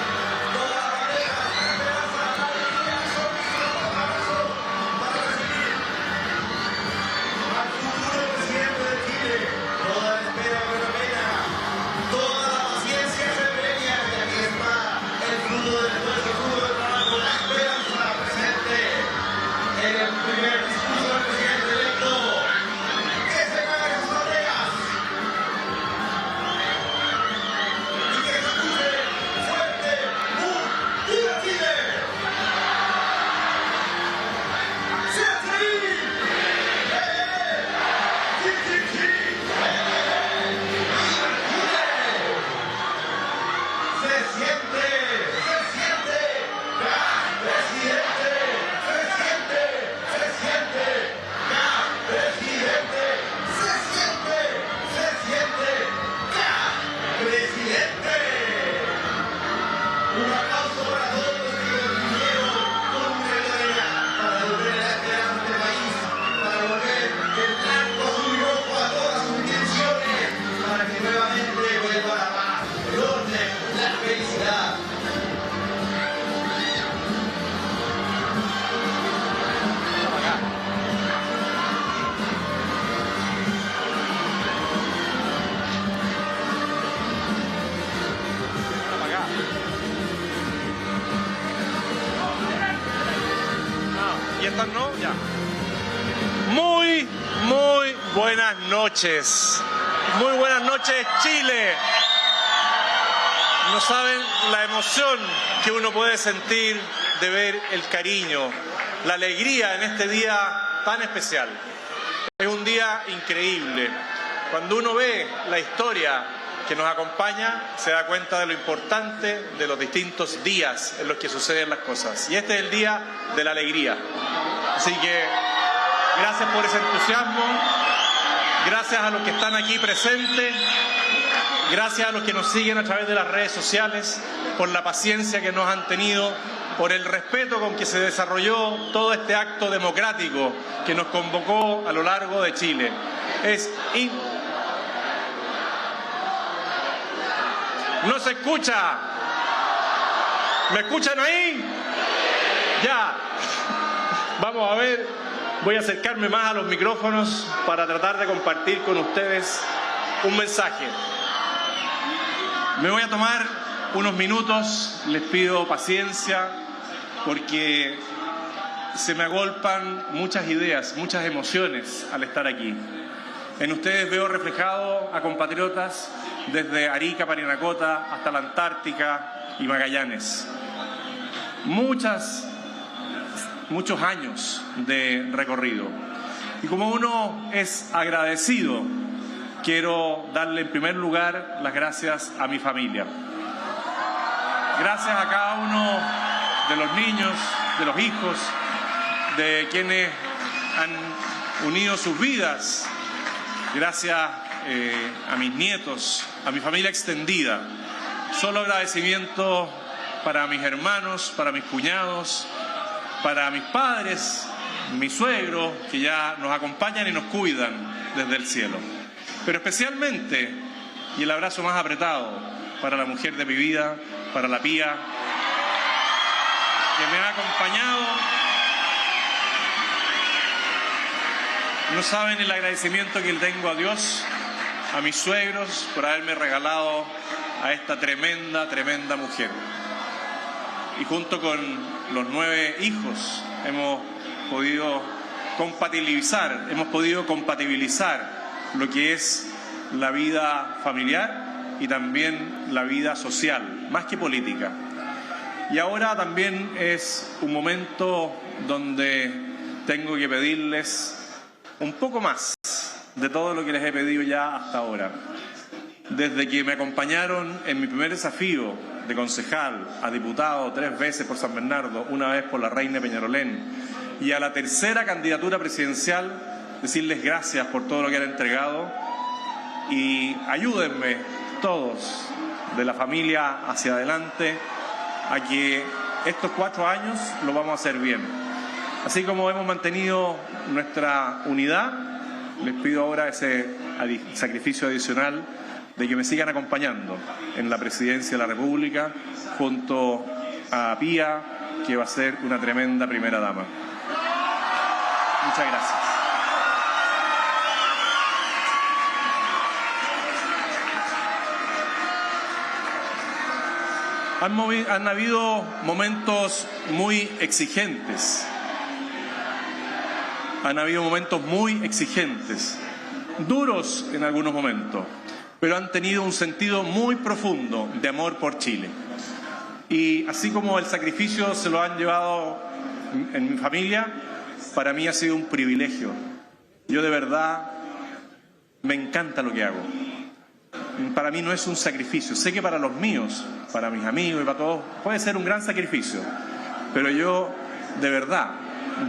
Muy buenas noches. Muy buenas noches, Chile. No saben la emoción que uno puede sentir de ver el cariño, la alegría en este día tan especial. Es un día increíble. Cuando uno ve la historia que nos acompaña, se da cuenta de lo importante de los distintos días en los que suceden las cosas. Y este es el día de la alegría. Así que gracias por ese entusiasmo, gracias a los que están aquí presentes, gracias a los que nos siguen a través de las redes sociales, por la paciencia que nos han tenido, por el respeto con que se desarrolló todo este acto democrático que nos convocó a lo largo de Chile. ¿No se escucha? ¿Me escuchan ahí? Ya. Vamos a ver, voy a acercarme más a los micrófonos para tratar de compartir con ustedes un mensaje. Me voy a tomar unos minutos, les pido paciencia, porque se me agolpan muchas ideas, muchas emociones al estar aquí. En ustedes veo reflejado a compatriotas desde Arica, Parinacota, hasta la Antártica y Magallanes. Muchos años de recorrido. Y como uno es agradecido, quiero darle en primer lugar las gracias a mi familia. Gracias a cada uno de los niños, de los hijos, de quienes han unido sus vidas. Gracias a mis nietos, a mi familia extendida. Solo agradecimiento para mis hermanos, para mis cuñados, para mis padres, mis suegros, que ya nos acompañan y nos cuidan desde el cielo. Pero especialmente, y el abrazo más apretado, para la mujer de mi vida, para la Pía, que me ha acompañado. No saben el agradecimiento que le tengo a Dios, a mis suegros, por haberme regalado a esta tremenda mujer. Y junto con los 9 hijos hemos podido hemos podido compatibilizar lo que es la vida familiar y también la vida social, más que política. Y ahora también es un momento donde tengo que pedirles un poco más de todo lo que les he pedido ya hasta ahora. Desde que me acompañaron en mi primer desafío de concejal a diputado 3 veces por San Bernardo, 1 vez por la Reina de Peñalolén, y a la tercera candidatura presidencial, decirles gracias por todo lo que han entregado y ayúdenme todos de la familia hacia adelante a que estos 4 años lo vamos a hacer bien. Así como hemos mantenido nuestra unidad, les pido ahora ese sacrificio adicional de que me sigan acompañando en la presidencia de la República junto a Pía, que va a ser una tremenda primera dama. Muchas gracias. Han habido momentos muy exigentes. Han habido momentos muy exigentes, duros en algunos momentos, pero han tenido un sentido muy profundo de amor por Chile. Y así como el sacrificio se lo han llevado en mi familia, para mí ha sido un privilegio. Yo de verdad me encanta lo que hago. Para mí no es un sacrificio. Sé que para los míos, para mis amigos y para todos, puede ser un gran sacrificio. Pero yo de verdad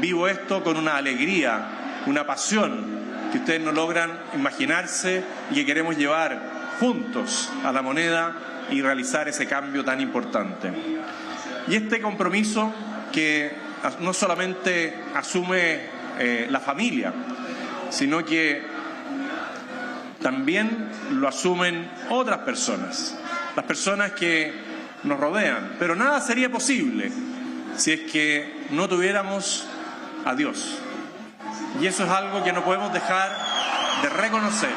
vivo esto con una alegría, una pasión que ustedes no logran imaginarse y que queremos llevar juntos a la moneda y realizar ese cambio tan importante. Y este compromiso que no solamente asume la familia, sino que también lo asumen otras personas, las personas que nos rodean. Pero nada sería posible si es que no tuviéramos a Dios. Y eso es algo que no podemos dejar de reconocer.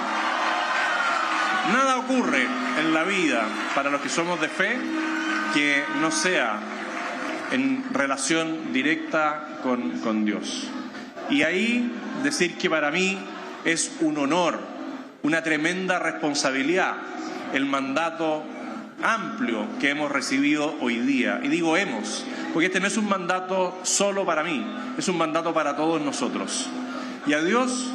Nada ocurre en la vida para los que somos de fe que no sea en relación directa con Dios. Y ahí decir que para mí es un honor, una tremenda responsabilidad, el mandato amplio que hemos recibido hoy día. Y digo hemos, porque este no es un mandato solo para mí, es un mandato para todos nosotros. Y a Dios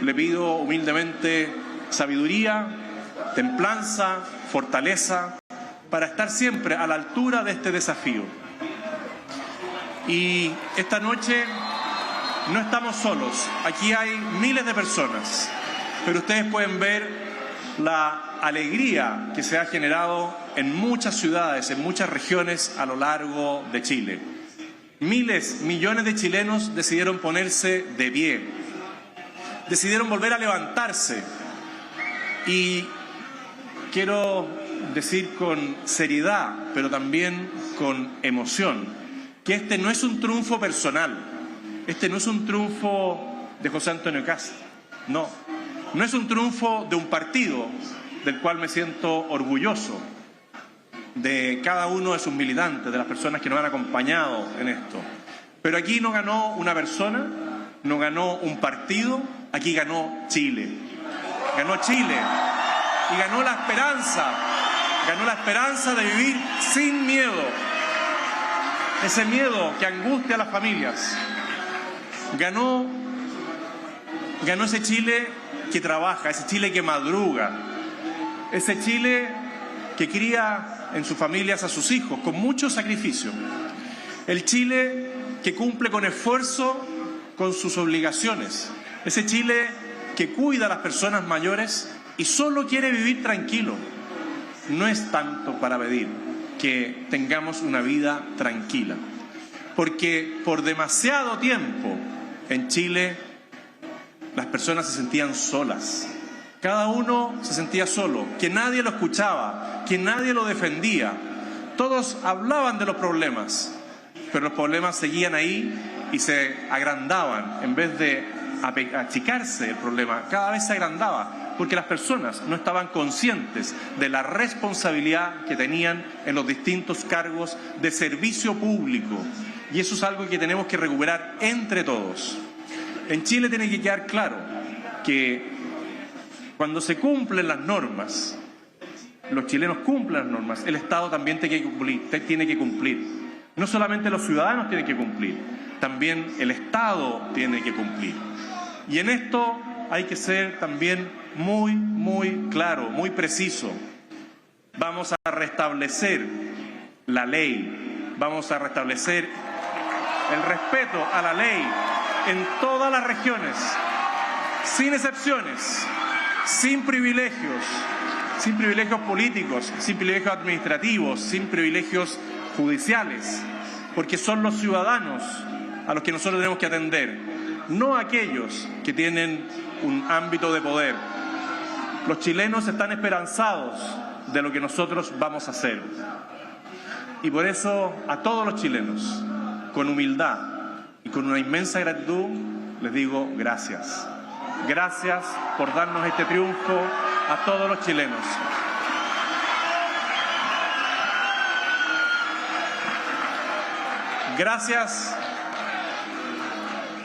le pido humildemente sabiduría, templanza, fortaleza, para estar siempre a la altura de este desafío. Y esta noche no estamos solos, aquí hay miles de personas, pero ustedes pueden ver la alegría que se ha generado en muchas ciudades, en muchas regiones a lo largo de Chile. Miles, millones de chilenos decidieron ponerse de pie, decidieron volver a levantarse. Y quiero decir con seriedad, pero también con emoción, que este no es un triunfo personal, este no es un triunfo de José Antonio Kast, no es un triunfo de un partido del cual me siento orgulloso, de cada uno de sus militantes, de las personas que nos han acompañado en esto. Pero aquí no ganó una persona, no ganó un partido, aquí ganó Chile. Ganó Chile y ganó la esperanza de vivir sin miedo, ese miedo que angustia a las familias. Ganó ese Chile que trabaja, ese Chile que madruga, ese Chile que cría en sus familias a sus hijos con mucho sacrificio, el Chile que cumple con esfuerzo con sus obligaciones, ese Chile que cuida a las personas mayores y solo quiere vivir tranquilo. No es tanto para pedir que tengamos una vida tranquila, porque por demasiado tiempo en Chile las personas se sentían solas. Cada uno se sentía solo, que nadie lo escuchaba, que nadie lo defendía. Todos hablaban de los problemas, pero los problemas seguían ahí y se agrandaban. En vez de achicarse el problema, cada vez se agrandaba, porque las personas no estaban conscientes de la responsabilidad que tenían en los distintos cargos de servicio público. Y eso es algo que tenemos que recuperar entre todos. En Chile tiene que quedar claro que cuando se cumplen las normas, los chilenos cumplen las normas, el Estado también tiene que cumplir. No solamente los ciudadanos tienen que cumplir, también el Estado tiene que cumplir. Y en esto hay que ser también muy claro, muy preciso. Vamos a restablecer la ley, vamos a restablecer el respeto a la ley en todas las regiones, sin excepciones, sin privilegios políticos, sin privilegios administrativos, sin privilegios judiciales, porque son los ciudadanos a los que nosotros tenemos que atender, no aquellos que tienen un ámbito de poder. Los chilenos están esperanzados de lo que nosotros vamos a hacer. Y por eso a todos los chilenos, con humildad y con una inmensa gratitud, les digo gracias. Gracias por darnos este triunfo a todos los chilenos. Gracias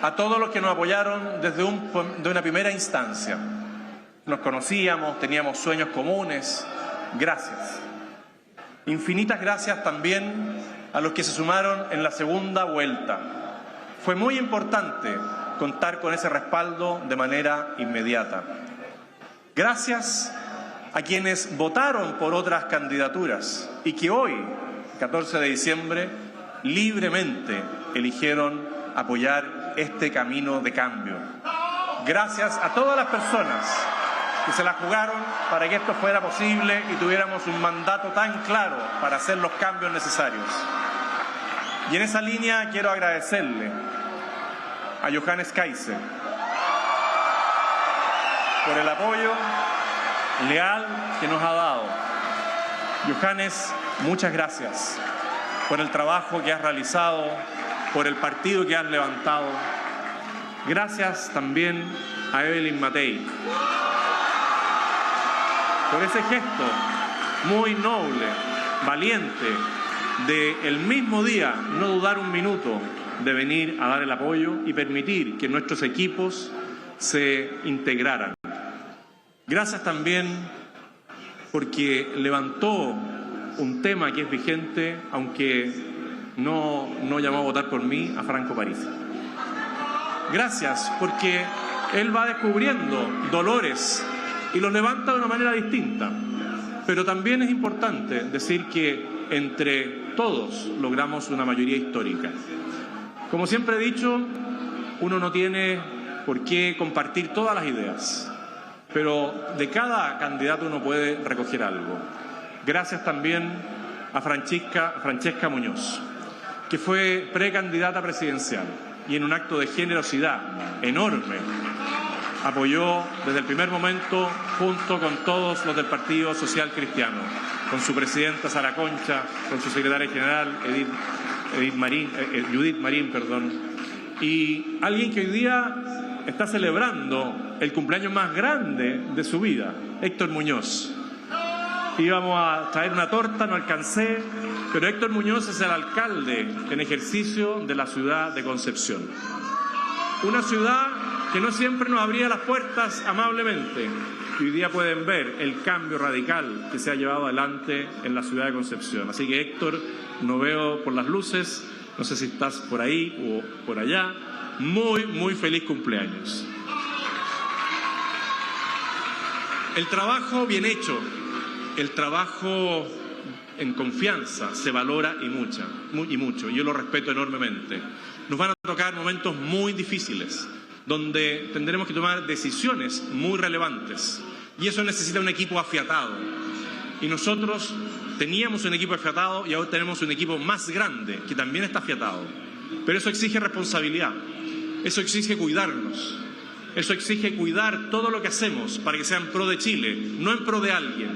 a todos los que nos apoyaron desde una primera instancia. Nos conocíamos, teníamos sueños comunes. Gracias. Infinitas gracias también a los que se sumaron en la segunda vuelta. Fue muy importante contar con ese respaldo de manera inmediata. Gracias a quienes votaron por otras candidaturas y que hoy, 14 de diciembre, libremente eligieron apoyar este camino de cambio. Gracias a todas las personas que se la jugaron para que esto fuera posible y tuviéramos un mandato tan claro para hacer los cambios necesarios. Y en esa línea quiero agradecerle a Johannes Kaiser por el apoyo leal que nos ha dado. Johannes, muchas gracias por el trabajo que has realizado, por el partido que has levantado. Gracias también a Evelyn Matei por ese gesto muy noble, valiente, de el mismo día no dudar un minuto de venir a dar el apoyo y permitir que nuestros equipos se integraran. Gracias también porque levantó un tema que es vigente, aunque no llamó a votar por mí, a Franco Parisi. Gracias porque él va descubriendo dolores y los levanta de una manera distinta. Pero también es importante decir que entre todos logramos una mayoría histórica. Como siempre he dicho, uno no tiene por qué compartir todas las ideas, pero de cada candidato uno puede recoger algo. Gracias también a Francesca Muñoz, que fue precandidata presidencial y en un acto de generosidad enorme apoyó desde el primer momento junto con todos los del Partido Social Cristiano, con su presidenta Sara Concha, con su secretaria general Judith Marín, y alguien que hoy día está celebrando el cumpleaños más grande de su vida, Héctor Muñoz. Íbamos a traer una torta, no alcancé, pero Héctor Muñoz es el alcalde en ejercicio de la ciudad de Concepción. Una ciudad que no siempre nos abría las puertas amablemente. Y hoy día pueden ver el cambio radical que se ha llevado adelante en la ciudad de Concepción. Así que Héctor, no veo por las luces, no sé si estás por ahí o por allá. Muy feliz cumpleaños. El trabajo bien hecho, el trabajo en confianza se valora y mucho. Yo lo respeto enormemente. Nos van a tocar momentos muy difíciles, donde tendremos que tomar decisiones muy relevantes. Y eso necesita un equipo afiatado. Y nosotros teníamos un equipo afiatado y ahora tenemos un equipo más grande, que también está afiatado. Pero eso exige responsabilidad, eso exige cuidarnos, eso exige cuidar todo lo que hacemos para que sea en pro de Chile, no en pro de alguien.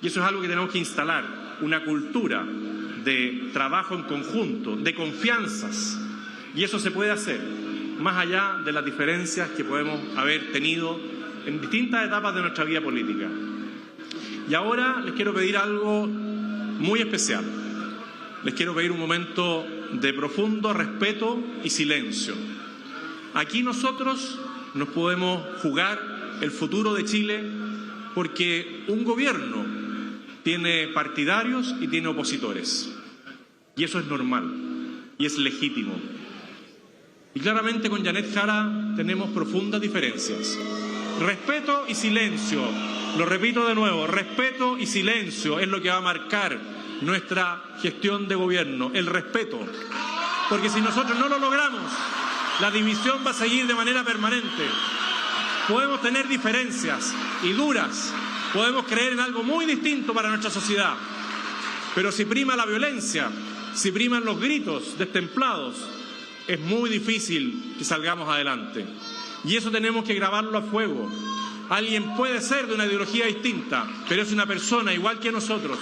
Y eso es algo que tenemos que instalar, una cultura de trabajo en conjunto, de confianzas. Y eso se puede hacer más allá de las diferencias que podemos haber tenido en distintas etapas de nuestra vida política. Y ahora les quiero pedir algo muy especial. Les quiero pedir un momento de profundo respeto y silencio. Aquí nosotros nos podemos jugar el futuro de Chile porque un gobierno tiene partidarios y tiene opositores. Y eso es normal y es legítimo. Y claramente con Janet Jara tenemos profundas diferencias. Respeto y silencio, lo repito de nuevo, respeto y silencio es lo que va a marcar nuestra gestión de gobierno, el respeto. Porque si nosotros no lo logramos, la división va a seguir de manera permanente. Podemos tener diferencias y duras, podemos creer en algo muy distinto para nuestra sociedad, pero si prima la violencia, si priman los gritos destemplados, es muy difícil que salgamos adelante. Y eso tenemos que grabarlo a fuego. Alguien puede ser de una ideología distinta, pero es una persona igual que nosotros.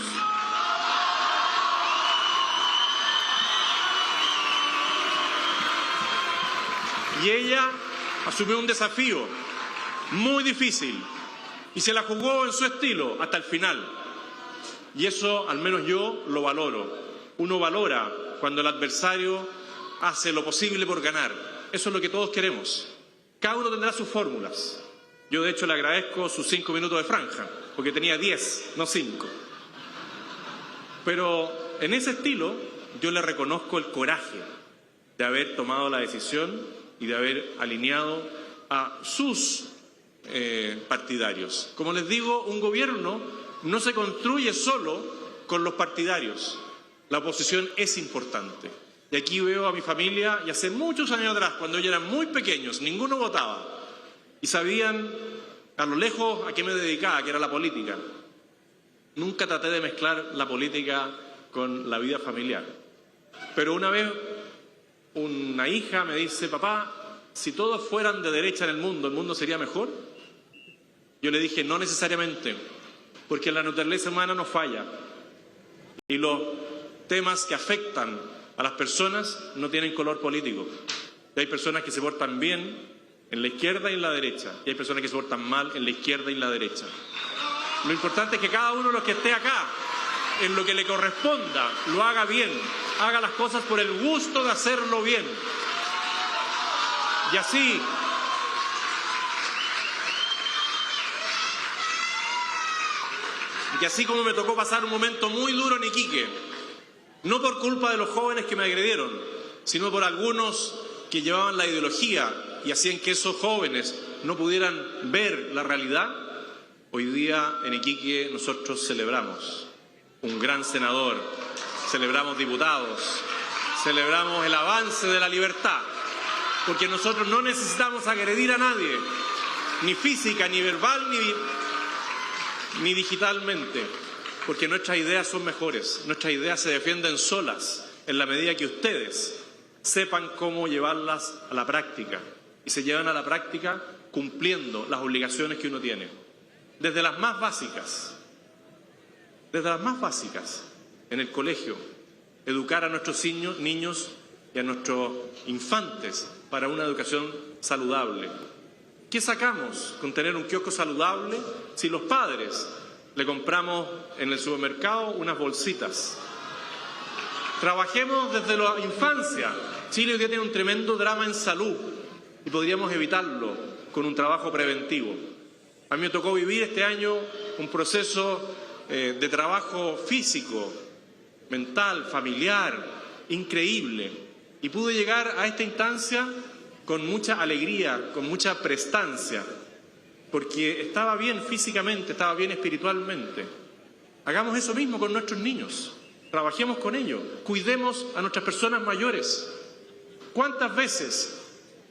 Y ella asumió un desafío muy difícil y se la jugó en su estilo hasta el final. Y eso, al menos yo, lo valoro. Uno valora cuando el adversario hace lo posible por ganar. Eso es lo que todos queremos. Cada uno tendrá sus fórmulas. Yo, de hecho, le agradezco sus 5 minutos de franja, porque tenía 10, no 5. Pero en ese estilo, yo le reconozco el coraje de haber tomado la decisión y de haber alineado a sus partidarios. Como les digo, un gobierno no se construye solo con los partidarios. La oposición es importante. Y aquí veo a mi familia, y hace muchos años atrás, cuando ellos eran muy pequeños, ninguno votaba. Y sabían a lo lejos a qué me dedicaba, que era la política. Nunca traté de mezclar la política con la vida familiar. Pero una vez una hija me dice: papá, si todos fueran de derecha en el mundo sería mejor. Yo le dije: no necesariamente, porque la naturaleza humana no falla. Y los temas que afectan a las personas no tienen color político. Y hay personas que se portan bien en la izquierda y en la derecha, y hay personas que se portan mal en la izquierda y en la derecha. Lo importante es que cada uno de los que esté acá, en lo que le corresponda, lo haga bien, haga las cosas por el gusto de hacerlo bien. Y así como me tocó pasar un momento muy duro en Iquique, no por culpa de los jóvenes que me agredieron, sino por algunos que llevaban la ideología y hacían que esos jóvenes no pudieran ver la realidad, hoy día en Iquique nosotros celebramos un gran senador, celebramos diputados, celebramos el avance de la libertad, porque nosotros no necesitamos agredir a nadie, ni física, ni verbal, ni digitalmente, porque nuestras ideas son mejores, nuestras ideas se defienden solas en la medida que ustedes sepan cómo llevarlas a la práctica, y se llevan a la práctica cumpliendo las obligaciones que uno tiene, desde las más básicas, en el colegio, educar a nuestros niños y a nuestros infantes para una educación saludable. ¿Qué sacamos con tener un kiosco saludable si los padres le compramos en el supermercado unas bolsitas? Trabajemos desde la infancia. Chile hoy día tiene un tremendo drama en salud y podríamos evitarlo con un trabajo preventivo. A mí me tocó vivir este año un proceso de trabajo físico, mental, familiar, increíble. Y pude llegar a esta instancia con mucha alegría, con mucha prestancia, porque estaba bien físicamente, estaba bien espiritualmente. Hagamos eso mismo con nuestros niños, trabajemos con ellos, cuidemos a nuestras personas mayores. ¿Cuántas veces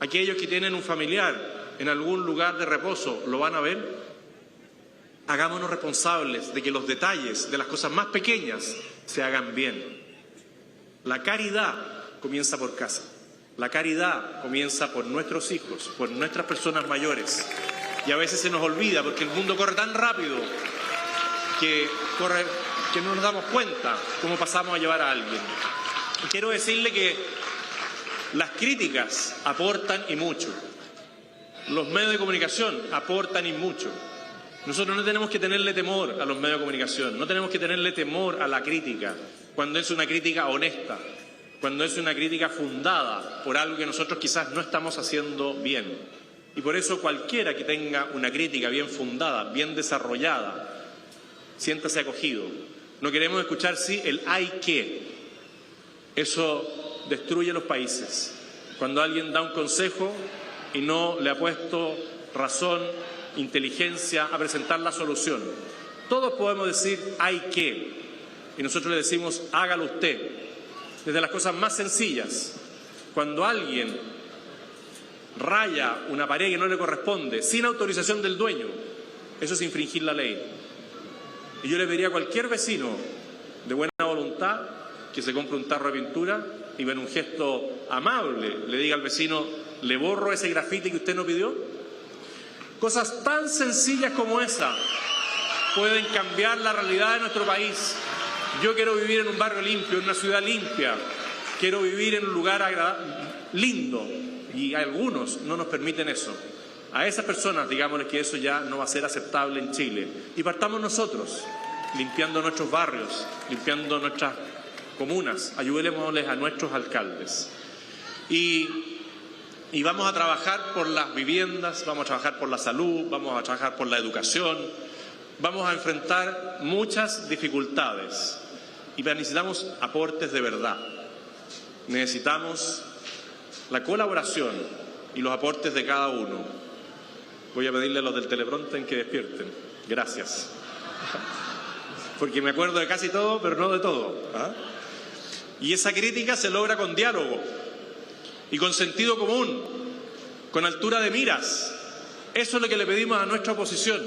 aquellos que tienen un familiar en algún lugar de reposo lo van a ver? Hagámonos responsables de que los detalles de las cosas más pequeñas se hagan bien. La caridad comienza por casa. La caridad comienza por nuestros hijos, por nuestras personas mayores. Y a veces se nos olvida porque el mundo corre tan rápido que no nos damos cuenta cómo pasamos a llevar a alguien. Y quiero decirle que las críticas aportan y mucho. Los medios de comunicación aportan y mucho. Nosotros no tenemos que tenerle temor a los medios de comunicación, no tenemos que tenerle temor a la crítica, cuando es una crítica honesta, cuando es una crítica fundada por algo que nosotros quizás no estamos haciendo bien. Y por eso cualquiera que tenga una crítica bien fundada, bien desarrollada, siéntase acogido. No queremos escuchar sí el hay que. Eso destruye los países. Cuando alguien da un consejo y no le ha puesto razón, inteligencia a presentar la solución. Todos podemos decir hay que, y nosotros le decimos hágalo usted, desde las cosas más sencillas. Cuando alguien raya una pared que no le corresponde sin autorización del dueño, eso es infringir la ley. Y yo le pediría a cualquier vecino de buena voluntad que se compre un tarro de pintura y en un gesto amable le diga al vecino, ¿le borro ese grafiti que usted no pidió? Cosas tan sencillas como esa pueden cambiar la realidad de nuestro país. Yo quiero vivir en un barrio limpio, en una ciudad limpia. Quiero vivir en un lugar lindo y algunos no nos permiten eso. A esas personas, digámosles que eso ya no va a ser aceptable en Chile. Y partamos nosotros, limpiando nuestros barrios, limpiando nuestras comunas, ayudémosles a nuestros alcaldes. Y vamos a trabajar por las viviendas, vamos a trabajar por la salud, vamos a trabajar por la educación, vamos a enfrentar muchas dificultades y necesitamos aportes de verdad. Necesitamos la colaboración y los aportes de cada uno. Voy a pedirle a los del teleprompter que despierten. Gracias. Porque me acuerdo de casi todo, pero no de todo. ¿Ah? Y esa crítica se logra con diálogo y con sentido común, con altura de miras. Eso es lo que le pedimos a nuestra oposición.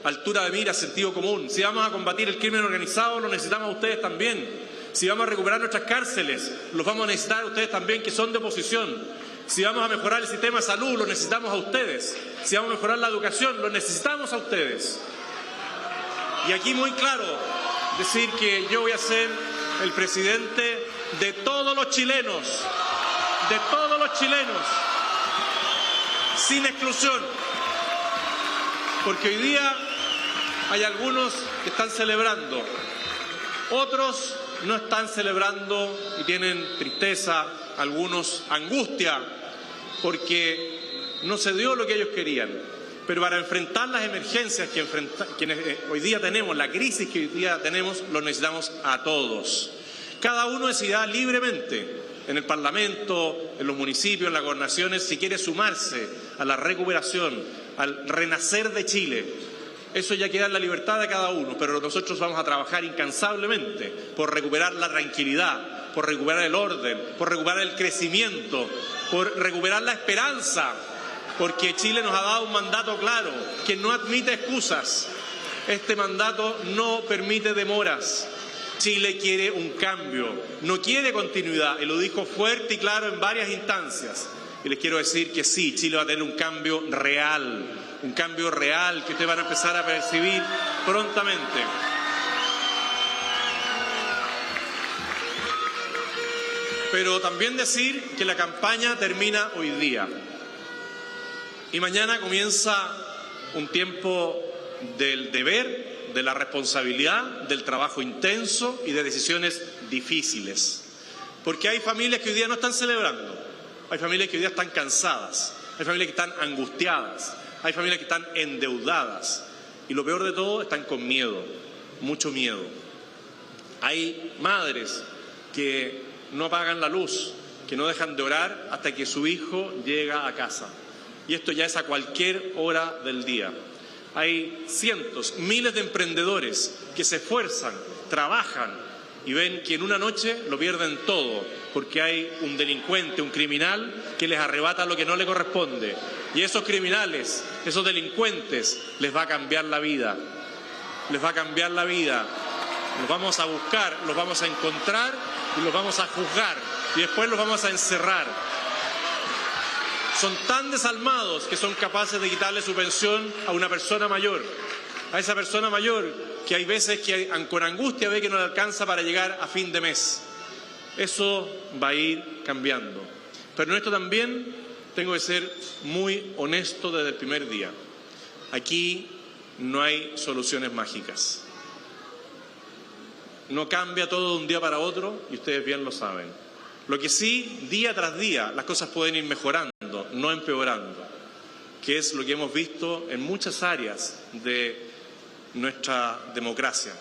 Altura de miras, sentido común. Si vamos a combatir el crimen organizado, lo necesitamos a ustedes también. Si vamos a recuperar nuestras cárceles, los vamos a necesitar a ustedes también, que son de oposición. Si vamos a mejorar el sistema de salud, lo necesitamos a ustedes. Si vamos a mejorar la educación, lo necesitamos a ustedes. Y aquí muy claro, decir que yo voy a ser el presidente de todos los chilenos, sin exclusión. Porque hoy día hay algunos que están celebrando, otros no están celebrando y tienen tristeza, algunos angustia, porque no se dio lo que ellos querían. Pero para enfrentar las emergencias que hoy día tenemos, la crisis que hoy día tenemos, los necesitamos a todos. Cada uno decidirá libremente en el Parlamento, en los municipios, en las gobernaciones, si quiere sumarse a la recuperación, al renacer de Chile. Eso ya queda en la libertad de cada uno, pero nosotros vamos a trabajar incansablemente por recuperar la tranquilidad, por recuperar el orden, por recuperar el crecimiento, por recuperar la esperanza, porque Chile nos ha dado un mandato claro, que no admite excusas. Este mandato no permite demoras. Chile quiere un cambio, no quiere continuidad, y lo dijo fuerte y claro en varias instancias. Y les quiero decir que sí, Chile va a tener un cambio real que ustedes van a empezar a percibir prontamente. Pero también decir que la campaña termina hoy día. Y mañana comienza un tiempo del deber, de la responsabilidad, del trabajo intenso y de decisiones difíciles. Porque hay familias que hoy día no están celebrando, hay familias que hoy día están cansadas, hay familias que están angustiadas, hay familias que están endeudadas. Y lo peor de todo, están con miedo, mucho miedo. Hay madres que no apagan la luz, que no dejan de orar hasta que su hijo llega a casa. Y esto ya es a cualquier hora del día. Hay cientos, miles de emprendedores que se esfuerzan, trabajan y ven que en una noche lo pierden todo, porque hay un delincuente, un criminal que les arrebata lo que no le corresponde. Y esos criminales, esos delincuentes, les va a cambiar la vida. Les va a cambiar la vida. Los vamos a buscar, los vamos a encontrar y los vamos a juzgar. Y después los vamos a encerrar. Son tan desalmados que son capaces de quitarle su pensión a una persona mayor. A esa persona mayor que hay veces que con angustia ve que no le alcanza para llegar a fin de mes. Eso va a ir cambiando. Pero en esto también tengo que ser muy honesto desde el primer día. Aquí no hay soluciones mágicas. No cambia todo de un día para otro y ustedes bien lo saben. Lo que sí, día tras día, las cosas pueden ir mejorando, no empeorando, que es lo que hemos visto en muchas áreas de nuestra democracia,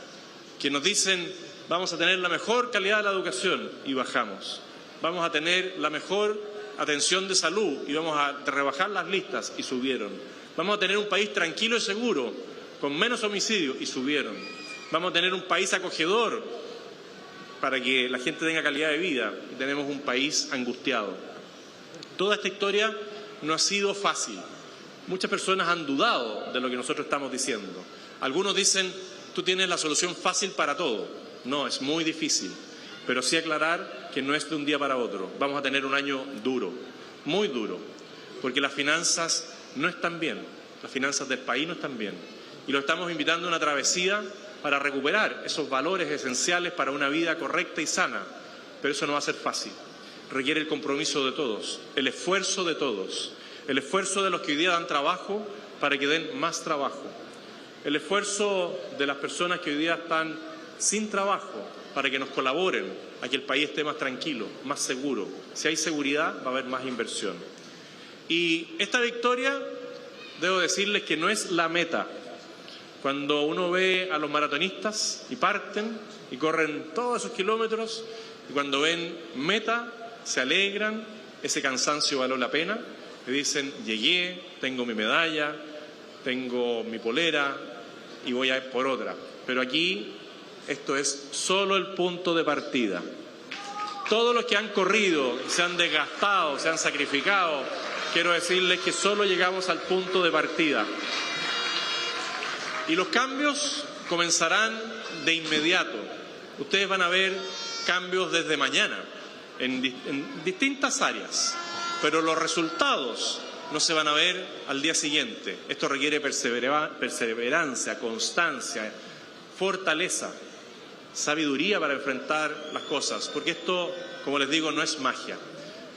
que nos dicen vamos a tener la mejor calidad de la educación y bajamos, vamos a tener la mejor atención de salud y vamos a rebajar las listas y subieron, vamos a tener un país tranquilo y seguro, con menos homicidios y subieron, vamos a tener un país acogedor para que la gente tenga calidad de vida y tenemos un país angustiado. Toda esta historia no ha sido fácil. Muchas personas han dudado de lo que nosotros estamos diciendo. Algunos dicen, tú tienes la solución fácil para todo. No, es muy difícil. Pero sí aclarar que no es de un día para otro. Vamos a tener un año duro, muy duro, porque las finanzas no están bien. Las finanzas del país no están bien. Y lo estamos invitando a una travesía para recuperar esos valores esenciales para una vida correcta y sana. Pero eso no va a ser fácil. Requiere el compromiso de todos, el esfuerzo de todos, el esfuerzo de los que hoy día dan trabajo para que den más trabajo, el esfuerzo de las personas que hoy día están sin trabajo para que nos colaboren a que el país esté más tranquilo, más seguro. Si hay seguridad, va a haber más inversión. Y esta victoria, debo decirles que no es la meta. Cuando uno ve a los maratonistas y parten y corren todos esos kilómetros, y cuando ven meta, se alegran, ese cansancio valió la pena, y dicen, llegué, tengo mi medalla, tengo mi polera y voy a ir por otra. Pero aquí esto es solo el punto de partida. Todos los que han corrido, se han desgastado, se han sacrificado, quiero decirles que solo llegamos al punto de partida. Y los cambios comenzarán de inmediato. Ustedes van a ver cambios desde mañana en distintas áreas, pero los resultados no se van a ver al día siguiente. Esto requiere perseverancia, constancia, fortaleza, sabiduría para enfrentar las cosas, porque esto, como les digo, no es magia.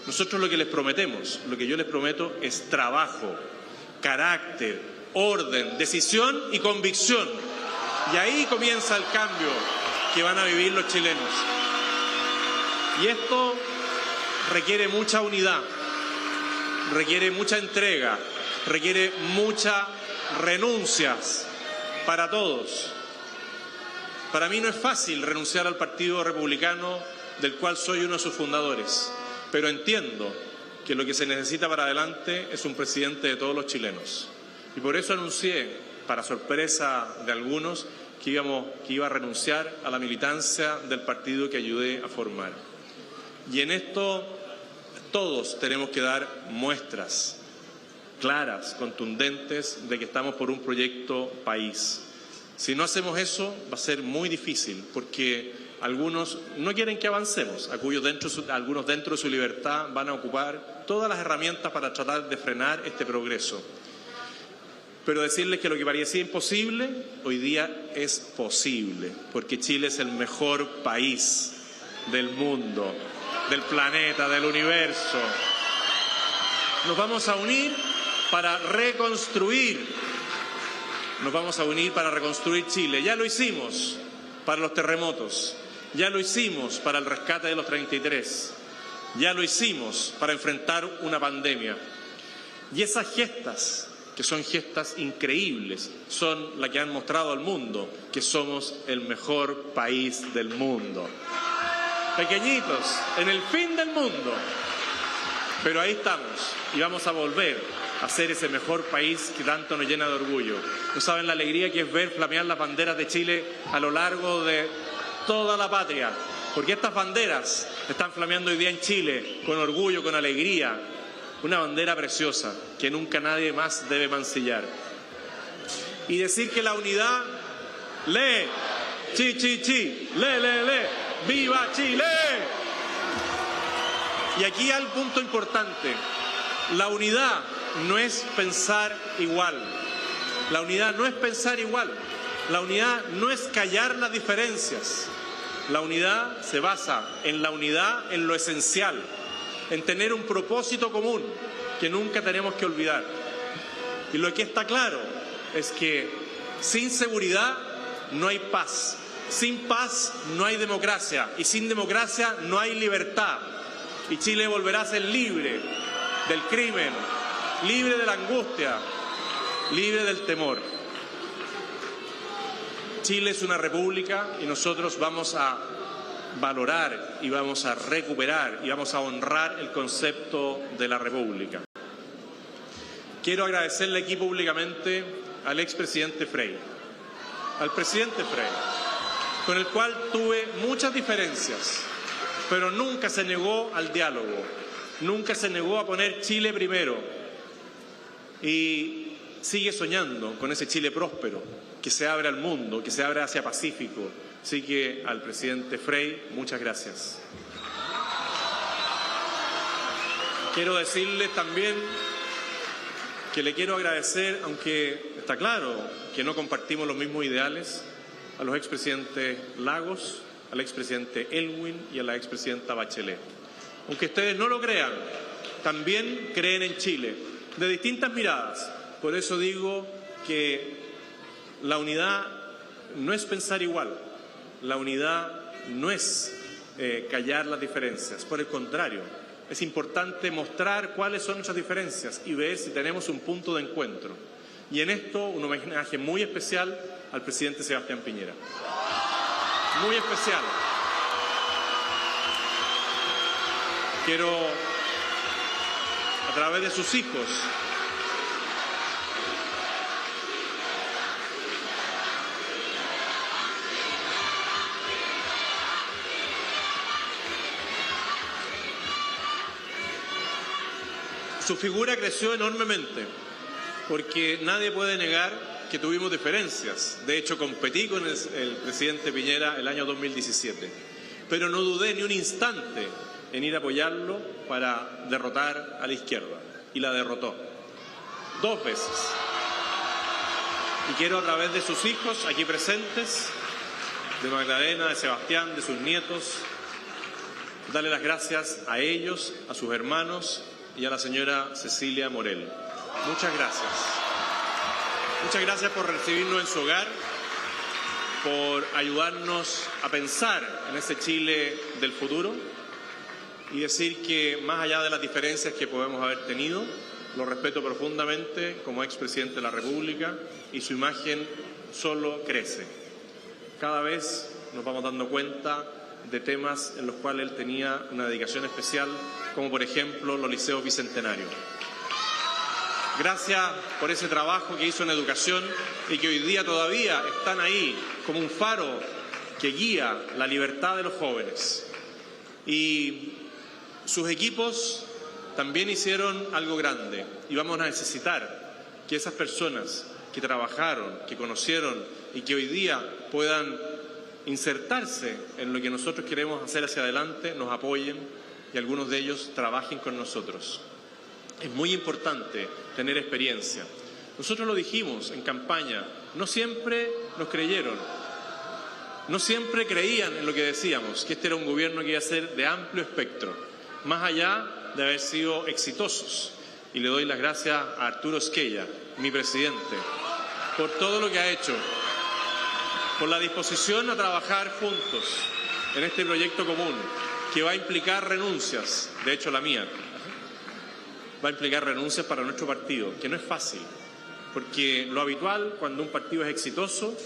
Nosotros lo que les prometemos, lo que yo les prometo es trabajo, carácter, orden, decisión y convicción. Y ahí comienza el cambio que van a vivir los chilenos. Y esto requiere mucha unidad, requiere mucha entrega, requiere muchas renuncias para todos. Para mí no es fácil renunciar al Partido Republicano, del cual soy uno de sus fundadores, pero entiendo que lo que se necesita para adelante es un presidente de todos los chilenos. Y por eso anuncié, para sorpresa de algunos, que iba a renunciar a la militancia del partido que ayudé a formar. Y en esto todos tenemos que dar muestras claras, contundentes, de que estamos por un proyecto país. Si no hacemos eso, va a ser muy difícil, porque algunos no quieren que avancemos, algunos dentro de su libertad van a ocupar todas las herramientas para tratar de frenar este progreso. Pero decirles que lo que parecía imposible, hoy día es posible, porque Chile es el mejor país del mundo, del planeta, del universo. Nos vamos a unir para reconstruir. Nos vamos a unir para reconstruir Chile. Ya lo hicimos para los terremotos, ya lo hicimos para el rescate de los 33, ya lo hicimos para enfrentar una pandemia. Y esas gestas, que son gestas increíbles, son las que han mostrado al mundo que somos el mejor país del mundo. Pequeñitos, en el fin del mundo, pero ahí estamos y vamos a volver a ser ese mejor país que tanto nos llena de orgullo. No saben la alegría que es ver flamear las banderas de Chile a lo largo de toda la patria, porque estas banderas están flameando hoy día en Chile con orgullo, con alegría. Una bandera preciosa que nunca nadie más debe mancillar. Y decir que la unidad, lee, chi, chi, chi, lee, ¡viva Chile! Y aquí hay un punto importante. La unidad no es pensar igual. La unidad no es pensar igual. La unidad no es callar las diferencias. La unidad se basa en la unidad, en lo esencial, en tener un propósito común que nunca tenemos que olvidar. Y lo que está claro es que sin seguridad no hay paz, sin paz no hay democracia y sin democracia no hay libertad. Y Chile volverá a ser libre del crimen, libre de la angustia, libre del temor. Chile es una república y nosotros vamos a valorar y vamos a recuperar y vamos a honrar el concepto de la república. Quiero agradecerle aquí públicamente al expresidente Frei, al presidente Frei, con el cual tuve muchas diferencias, pero nunca se negó al diálogo, nunca se negó a poner Chile primero y sigue soñando con ese Chile próspero, que se abre al mundo, que se abre hacia Pacífico. Así que al presidente Frei, muchas gracias. Quiero decirles también que le quiero agradecer, aunque está claro que no compartimos los mismos ideales, a los expresidentes Lagos, al expresidente Elwin y a la expresidenta Bachelet. Aunque ustedes no lo crean, también creen en Chile, de distintas miradas. Por eso digo que la unidad no es pensar igual, la unidad no es callar las diferencias, por el contrario, es importante mostrar cuáles son nuestras diferencias y ver si tenemos un punto de encuentro. Y en esto un homenaje muy especial al presidente Sebastián Piñera. Muy especial. Quiero, a través de sus hijos, su figura creció enormemente, porque nadie puede negar que tuvimos diferencias. De hecho, competí con el presidente Piñera el año 2017, pero no dudé ni un instante en ir a apoyarlo para derrotar a la izquierda, y la derrotó 2 veces. Y quiero, a través de sus hijos aquí presentes, de Magdalena, de Sebastián, de sus nietos, darle las gracias a ellos, a sus hermanos y a la señora Cecilia Morel. Muchas gracias. Muchas gracias por recibirnos en su hogar, por ayudarnos a pensar en ese Chile del futuro y decir que más allá de las diferencias que podemos haber tenido, lo respeto profundamente como expresidente de la República y su imagen solo crece. Cada vez nos vamos dando cuenta de temas en los cuales él tenía una dedicación especial, como por ejemplo los liceos bicentenarios. Gracias por ese trabajo que hizo en educación y que hoy día todavía están ahí como un faro que guía la libertad de los jóvenes. Y sus equipos también hicieron algo grande y vamos a necesitar que esas personas que trabajaron, que conocieron y que hoy día puedan insertarse en lo que nosotros queremos hacer hacia adelante, nos apoyen y algunos de ellos trabajen con nosotros. Es muy importante tener experiencia. Nosotros lo dijimos en campaña, no siempre nos creyeron, no siempre creían en lo que decíamos, que este era un gobierno que iba a ser de amplio espectro, más allá de haber sido exitosos. Y le doy las gracias a Arturo Esquella, mi presidente, por todo lo que ha hecho, por la disposición a trabajar juntos en este proyecto común, que va a implicar renuncias, de hecho la mía, va a implicar renuncias para nuestro partido, que no es fácil, porque lo habitual cuando un partido es exitoso,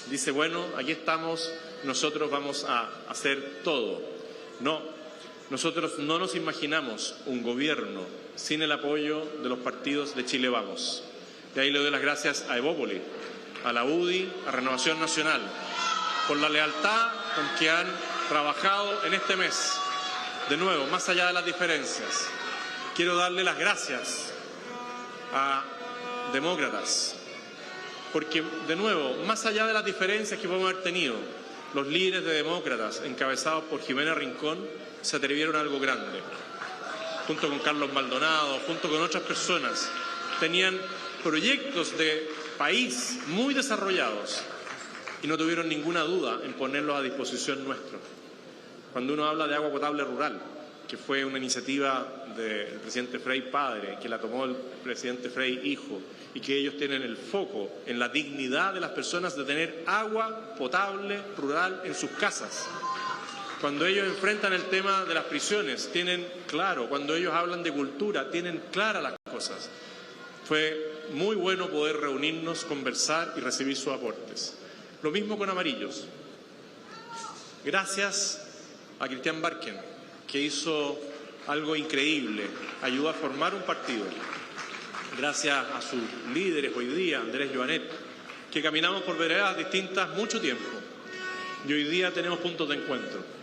dice, bueno, aquí estamos, nosotros vamos a hacer todo. No, nosotros no nos imaginamos un gobierno sin el apoyo de los partidos de Chile Vamos. De ahí le doy las gracias a Evópoli, a la UDI, a Renovación Nacional, por la lealtad con que han trabajado en este mes. De nuevo, más allá de las diferencias, quiero darle las gracias a Demócratas, porque, de nuevo, más allá de las diferencias que podemos haber tenido, los líderes de Demócratas, encabezados por Jimena Rincón, se atrevieron a algo grande. Junto con Carlos Maldonado, junto con otras personas, tenían proyectos de país muy desarrollados y no tuvieron ninguna duda en ponerlos a disposición nuestro. Cuando uno habla de agua potable rural, que fue una iniciativa del presidente Frei padre, que la tomó el presidente Frei hijo, y que ellos tienen el foco en la dignidad de las personas de tener agua potable rural en sus casas. Cuando ellos enfrentan el tema de las prisiones, tienen claro. Cuando ellos hablan de cultura, tienen claras las cosas. Fue muy bueno poder reunirnos, conversar y recibir sus aportes. Lo mismo con Amarillos. Gracias a Cristian Barken, que hizo algo increíble, ayudó a formar un partido. Gracias a sus líderes hoy día, Andrés Joanet, que caminamos por veredas distintas mucho tiempo. Y hoy día tenemos puntos de encuentro.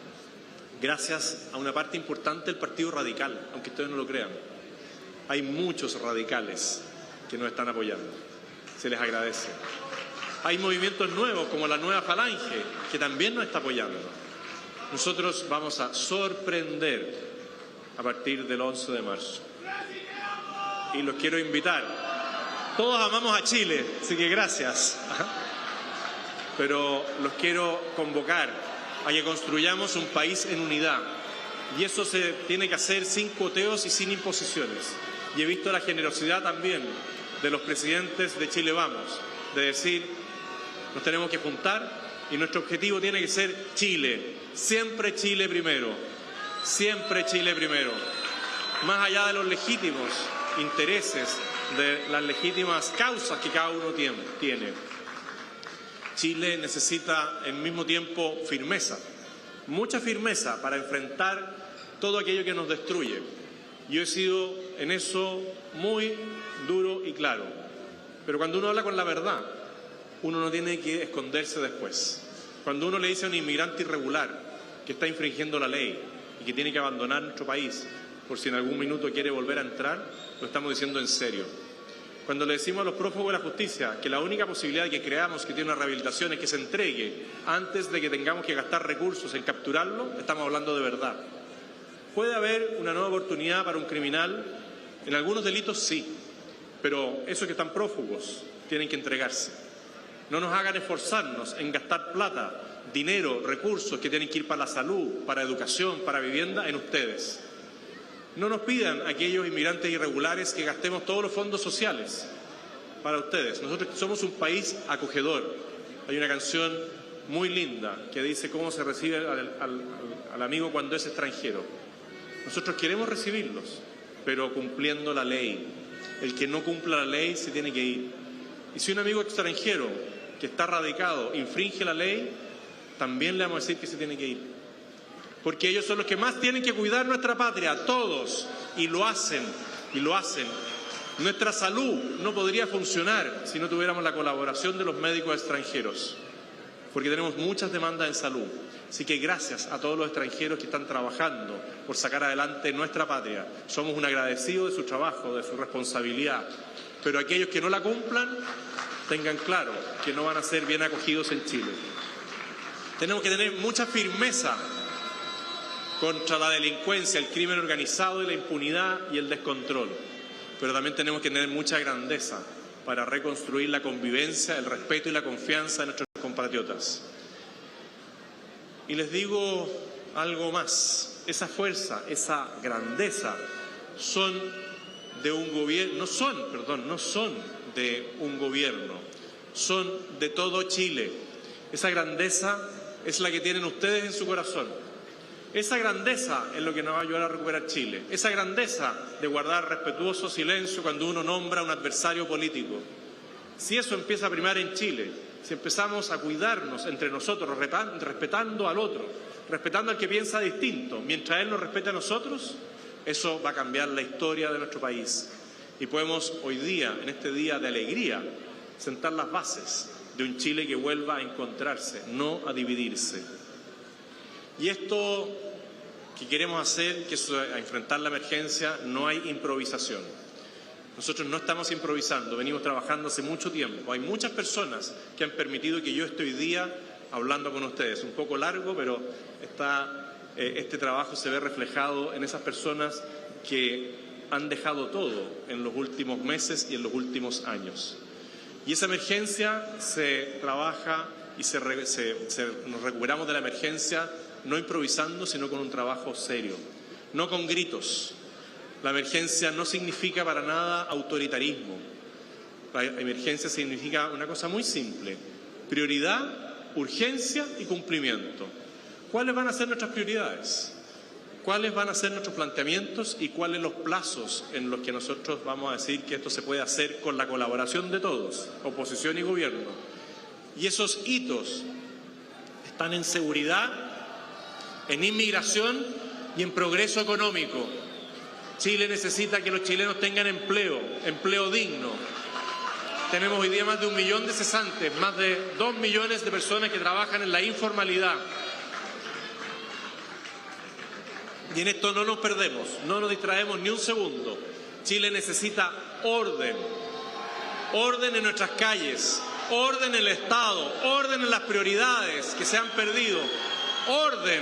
Gracias a una parte importante del Partido Radical, aunque ustedes no lo crean. Hay muchos radicales que nos están apoyando. Se les agradece. Hay movimientos nuevos, como la Nueva Falange, que también nos está apoyando. Nosotros vamos a sorprender a partir del 11 de marzo. Y los quiero invitar. Todos amamos a Chile, así que gracias. Pero los quiero convocar a que construyamos un país en unidad. Y eso se tiene que hacer sin coteos y sin imposiciones. Y he visto la generosidad también de los presidentes de Chile Vamos, de decir, nos tenemos que juntar y nuestro objetivo tiene que ser Chile. Siempre Chile primero. Siempre Chile primero. Más allá de los legítimos intereses, de las legítimas causas que cada uno tiene. Chile necesita al mismo tiempo firmeza, mucha firmeza para enfrentar todo aquello que nos destruye. Yo he sido en eso muy duro y claro, pero cuando uno habla con la verdad, uno no tiene que esconderse después. Cuando uno le dice a un inmigrante irregular que está infringiendo la ley y que tiene que abandonar nuestro país por si en algún minuto quiere volver a entrar, lo estamos diciendo en serio. Cuando le decimos a los prófugos de la justicia que la única posibilidad que creamos que tiene una rehabilitación es que se entregue antes de que tengamos que gastar recursos en capturarlo, estamos hablando de verdad. ¿Puede haber una nueva oportunidad para un criminal? En algunos delitos sí, pero esos que están prófugos tienen que entregarse. No nos hagan esforzarnos en gastar plata, dinero, recursos que tienen que ir para la salud, para educación, para vivienda en ustedes. No nos pidan aquellos inmigrantes irregulares que gastemos todos los fondos sociales para ustedes. Nosotros somos un país acogedor. Hay una canción muy linda que dice cómo se recibe al amigo cuando es extranjero. Nosotros queremos recibirlos, pero cumpliendo la ley. El que no cumpla la ley se tiene que ir. Y si un amigo extranjero que está radicado infringe la ley, también le vamos a decir que se tiene que ir. Porque ellos son los que más tienen que cuidar nuestra patria, todos, y lo hacen, y lo hacen. Nuestra salud no podría funcionar si no tuviéramos la colaboración de los médicos extranjeros, porque tenemos muchas demandas en salud. Así que gracias a todos los extranjeros que están trabajando por sacar adelante nuestra patria. Somos un agradecido de su trabajo, de su responsabilidad, pero aquellos que no la cumplan, tengan claro que no van a ser bien acogidos en Chile. Tenemos que tener mucha firmeza contra la delincuencia, el crimen organizado y la impunidad y el descontrol. Pero también tenemos que tener mucha grandeza para reconstruir la convivencia, el respeto y la confianza de nuestros compatriotas. Y les digo algo más. Esa fuerza, esa grandeza son de un gobierno, no son de un gobierno, son de todo Chile. Esa grandeza es la que tienen ustedes en su corazón. Esa grandeza es lo que nos va a ayudar a recuperar Chile. Esa grandeza de guardar respetuoso silencio cuando uno nombra a un adversario político. Si eso empieza a primar en Chile, si empezamos a cuidarnos entre nosotros, respetando al otro, respetando al que piensa distinto, mientras él nos respete a nosotros, eso va a cambiar la historia de nuestro país. Y podemos hoy día, en este día de alegría, sentar las bases de un Chile que vuelva a encontrarse, no a dividirse. Y esto que queremos hacer, que es a enfrentar la emergencia, no hay improvisación. Nosotros no estamos improvisando, venimos trabajando hace mucho tiempo. Hay muchas personas que han permitido que yo esté hoy día hablando con ustedes. Un poco largo, pero este trabajo se ve reflejado en esas personas que han dejado todo en los últimos meses y en los últimos años. Y esa emergencia se trabaja y nos recuperamos de la emergencia no improvisando, sino con un trabajo serio, no con gritos. La emergencia no significa para nada autoritarismo. La emergencia significa una cosa muy simple: prioridad, urgencia y cumplimiento. ¿cuáles van a ser nuestras prioridades? ¿Cuáles van a ser nuestros planteamientos y cuáles los plazos en los que nosotros vamos a decir que esto se puede hacer con la colaboración de todos, oposición y gobierno? Y esos hitos están en seguridad, en inmigración y en progreso económico. Chile necesita que los chilenos tengan empleo, empleo digno. Tenemos hoy día más de 1 millón de cesantes, más de 2 millones de personas que trabajan en la informalidad. Y en esto no nos perdemos, no nos distraemos ni un segundo. Chile necesita orden, orden en nuestras calles, orden en el Estado, orden en las prioridades que se han perdido, orden.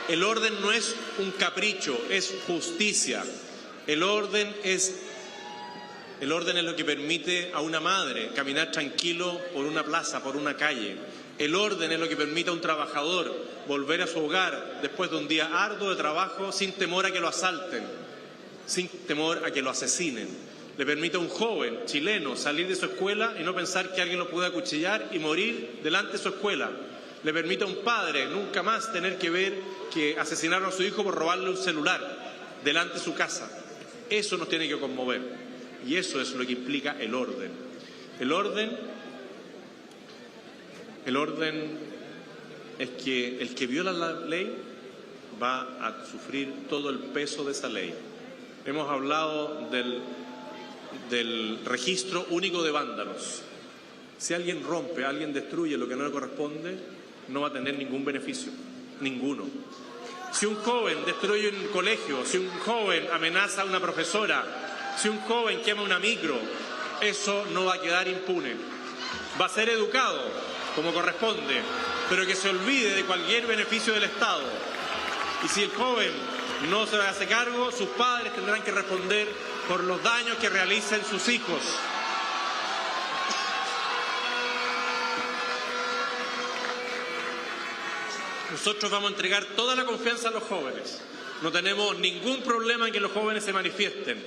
El orden no es un capricho, es justicia. El orden es lo que permite a una madre caminar tranquilo por una plaza, por una calle. El orden es lo que permite a un trabajador volver a su hogar después de un día arduo de trabajo sin temor a que lo asalten, sin temor a que lo asesinen. Le permite a un joven chileno salir de su escuela y no pensar que alguien lo puede acuchillar y morir delante de su escuela. Le permite a un padre nunca más tener que ver que asesinaron a su hijo por robarle un celular delante de su casa. Eso nos tiene que conmover y eso es lo que implica el orden. El orden es que el que viola la ley va a sufrir todo el peso de esa ley. Hemos hablado del registro único de vándalos. Si alguien rompe, alguien destruye lo que no le corresponde, no va a tener ningún beneficio, ninguno. Si un joven destruye un colegio, si un joven amenaza a una profesora, si un joven quema una micro, eso no va a quedar impune. Va a ser educado como corresponde, pero que se olvide de cualquier beneficio del Estado. Y si el joven no se hace cargo, sus padres tendrán que responder por los daños que realicen sus hijos. Nosotros vamos a entregar toda la confianza a los jóvenes. No tenemos ningún problema en que los jóvenes se manifiesten,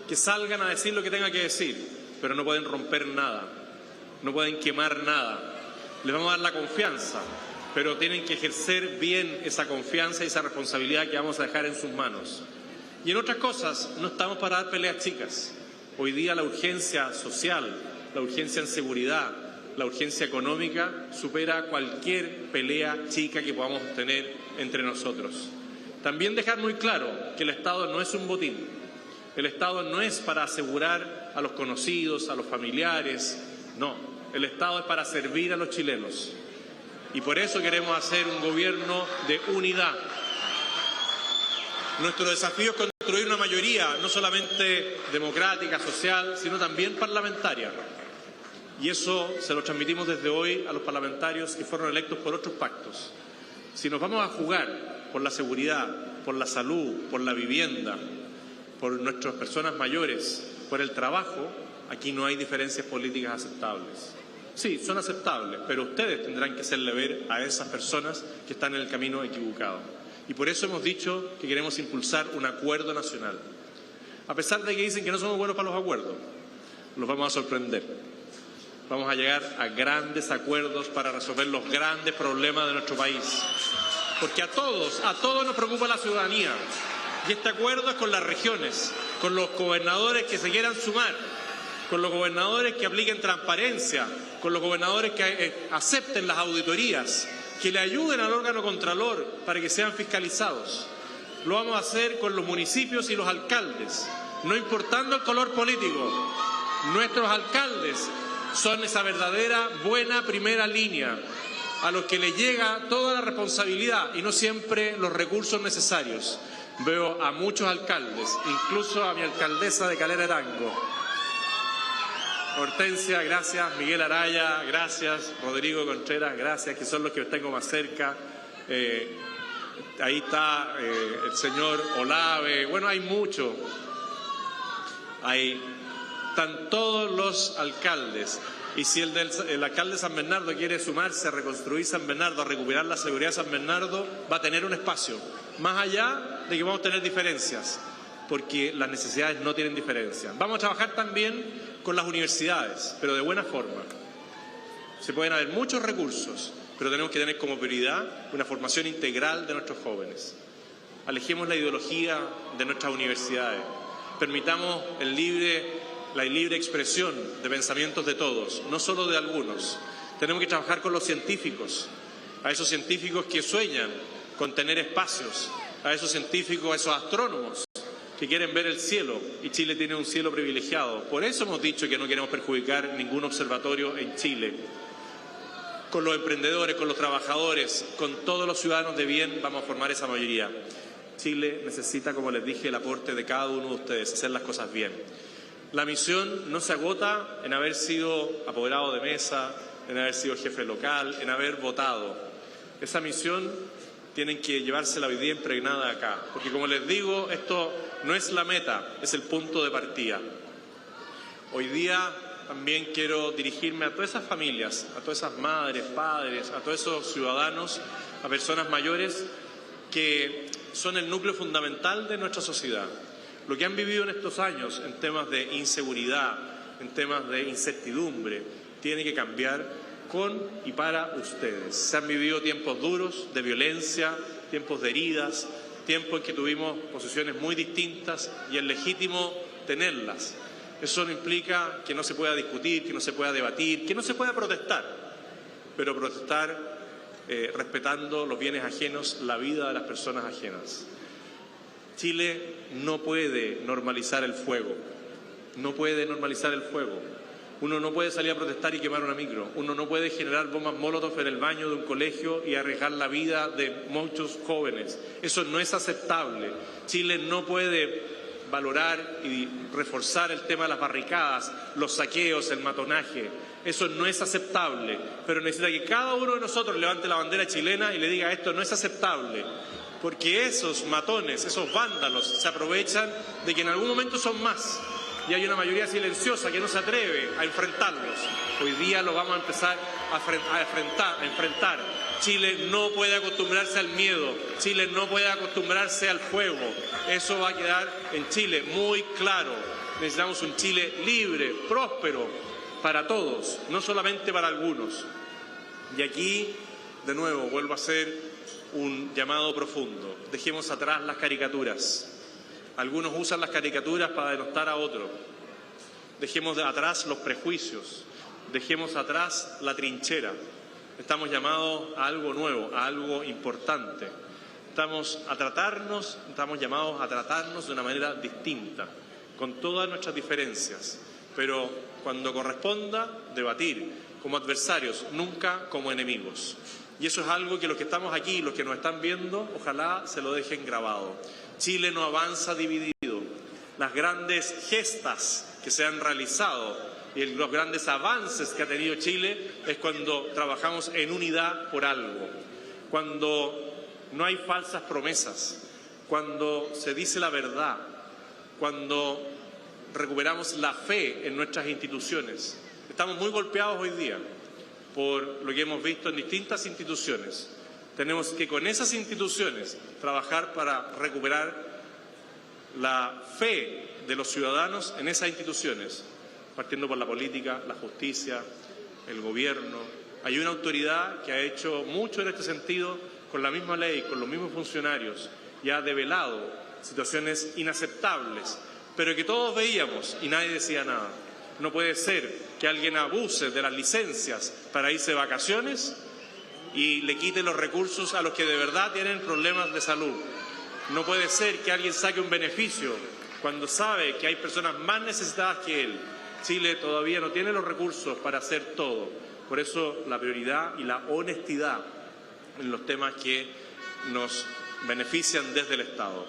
que salgan a decir lo que tengan que decir, pero no pueden romper nada, no pueden quemar nada. Les vamos a dar la confianza, pero tienen que ejercer bien esa confianza y esa responsabilidad que vamos a dejar en sus manos. Y en otras cosas, no estamos para dar peleas chicas. Hoy día la urgencia social, la urgencia en seguridad, la urgencia económica supera cualquier pelea chica que podamos tener entre nosotros. También dejar muy claro que el Estado no es un botín. El Estado no es para asegurar a los conocidos, a los familiares, no. El Estado es para servir a los chilenos. Y por eso queremos hacer un gobierno de unidad. Nuestro desafío es construir una mayoría, no solamente democrática, social, sino también parlamentaria. Y eso se lo transmitimos desde hoy a los parlamentarios que fueron electos por otros pactos. Si nos vamos a jugar por la seguridad, por la salud, por la vivienda, por nuestras personas mayores, por el trabajo, aquí no hay diferencias políticas aceptables. Sí, son aceptables, pero ustedes tendrán que hacerle ver a esas personas que están en el camino equivocado. Y por eso hemos dicho que queremos impulsar un acuerdo nacional. A pesar de que dicen que no somos buenos para los acuerdos, los vamos a sorprender. Vamos a llegar a grandes acuerdos para resolver los grandes problemas de nuestro país. Porque a todos nos preocupa la ciudadanía. Y este acuerdo es con las regiones, con los gobernadores que se quieran sumar, con los gobernadores que apliquen transparencia, con los gobernadores que acepten las auditorías, que le ayuden al órgano contralor para que sean fiscalizados. Lo vamos a hacer con los municipios y los alcaldes, no importando el color político. Nuestros alcaldes son esa verdadera buena primera línea, a los que les llega toda la responsabilidad y no siempre los recursos necesarios. Veo a muchos alcaldes, incluso a mi alcaldesa de Calera Arango. Hortensia, gracias. Miguel Araya, gracias. Rodrigo Contreras, gracias, que son los que tengo más cerca. Ahí está el señor Olave. Bueno, hay mucho. Ahí están todos los alcaldes. Y si el alcalde de San Bernardo quiere sumarse a reconstruir San Bernardo, a recuperar la seguridad de San Bernardo, va a tener un espacio. Más allá de que vamos a tener diferencias, porque las necesidades no tienen diferencia. Vamos a trabajar también con las universidades, pero de buena forma. Se pueden haber muchos recursos, pero tenemos que tener como prioridad una formación integral de nuestros jóvenes. Alejemos la ideología de nuestras universidades. Permitamos la libre expresión de pensamientos de todos, no solo de algunos. Tenemos que trabajar con los científicos, a esos científicos que sueñan con tener espacios, a esos científicos, a esos astrónomos que quieren ver el cielo, y Chile tiene un cielo privilegiado. Por eso hemos dicho que no queremos perjudicar ningún observatorio en Chile. Con los emprendedores, con los trabajadores, con todos los ciudadanos de bien vamos a formar esa mayoría. Chile necesita, como les dije, el aporte de cada uno de ustedes, hacer las cosas bien. La misión no se agota en haber sido apoderado de mesa, en haber sido jefe local, en haber votado. Esa misión tienen que llevársela hoy día impregnada acá, porque como les digo, esto no es la meta, es el punto de partida. Hoy día también quiero dirigirme a todas esas familias, a todas esas madres, padres, a todos esos ciudadanos, a personas mayores que son el núcleo fundamental de nuestra sociedad. Lo que han vivido en estos años en temas de inseguridad, en temas de incertidumbre, tiene que cambiar con y para ustedes. Se han vivido tiempos duros de violencia, tiempos de heridas, tiempos en que tuvimos posiciones muy distintas y es legítimo tenerlas. Eso no implica que no se pueda discutir, que no se pueda debatir, que no se pueda protestar, pero protestar respetando los bienes ajenos, la vida de las personas ajenas. Chile no puede normalizar el fuego, no puede normalizar el fuego. Uno no puede salir a protestar y quemar una micro, uno no puede generar bombas molotov en el baño de un colegio y arriesgar la vida de muchos jóvenes. Eso no es aceptable. Chile no puede valorar y reforzar el tema de las barricadas, los saqueos, el matonaje. Eso no es aceptable, pero necesita que cada uno de nosotros levante la bandera chilena y le diga esto no es aceptable, porque esos matones, esos vándalos se aprovechan de que en algún momento son más y hay una mayoría silenciosa que no se atreve a enfrentarlos. Hoy día lo vamos a empezar a enfrentar. Chile no puede acostumbrarse al miedo, Chile no puede acostumbrarse al fuego. Eso va a quedar en Chile muy claro. Necesitamos un Chile libre, próspero, para todos, no solamente para algunos. Y aquí, de nuevo, vuelvo a hacer un llamado profundo. Dejemos atrás las caricaturas. Algunos usan las caricaturas para denostar a otros. Dejemos atrás los prejuicios. Dejemos atrás la trinchera. Estamos llamados a algo nuevo, a algo importante. Estamos llamados a tratarnos de una manera distinta, con todas nuestras diferencias, pero cuando corresponda, debatir como adversarios, nunca como enemigos. Y eso es algo que los que estamos aquí, los que nos están viendo, ojalá se lo dejen grabado. Chile no avanza dividido. Las grandes gestas que se han realizado y los grandes avances que ha tenido Chile es cuando trabajamos en unidad por algo, cuando no hay falsas promesas, cuando se dice la verdad, cuando recuperamos la fe en nuestras instituciones. Estamos muy golpeados hoy día por lo que hemos visto en distintas instituciones. Tenemos que con esas instituciones trabajar para recuperar la fe de los ciudadanos en esas instituciones, partiendo por la política, la justicia, el gobierno. Hay una autoridad que ha hecho mucho en este sentido con la misma ley, con los mismos funcionarios, y ha develado situaciones inaceptables, pero que todos veíamos y nadie decía nada. No puede ser que alguien abuse de las licencias para irse de vacaciones y le quite los recursos a los que de verdad tienen problemas de salud. No puede ser que alguien saque un beneficio cuando sabe que hay personas más necesitadas que él. Chile todavía no tiene los recursos para hacer todo. Por eso la prioridad y la honestidad en los temas que nos benefician desde el Estado.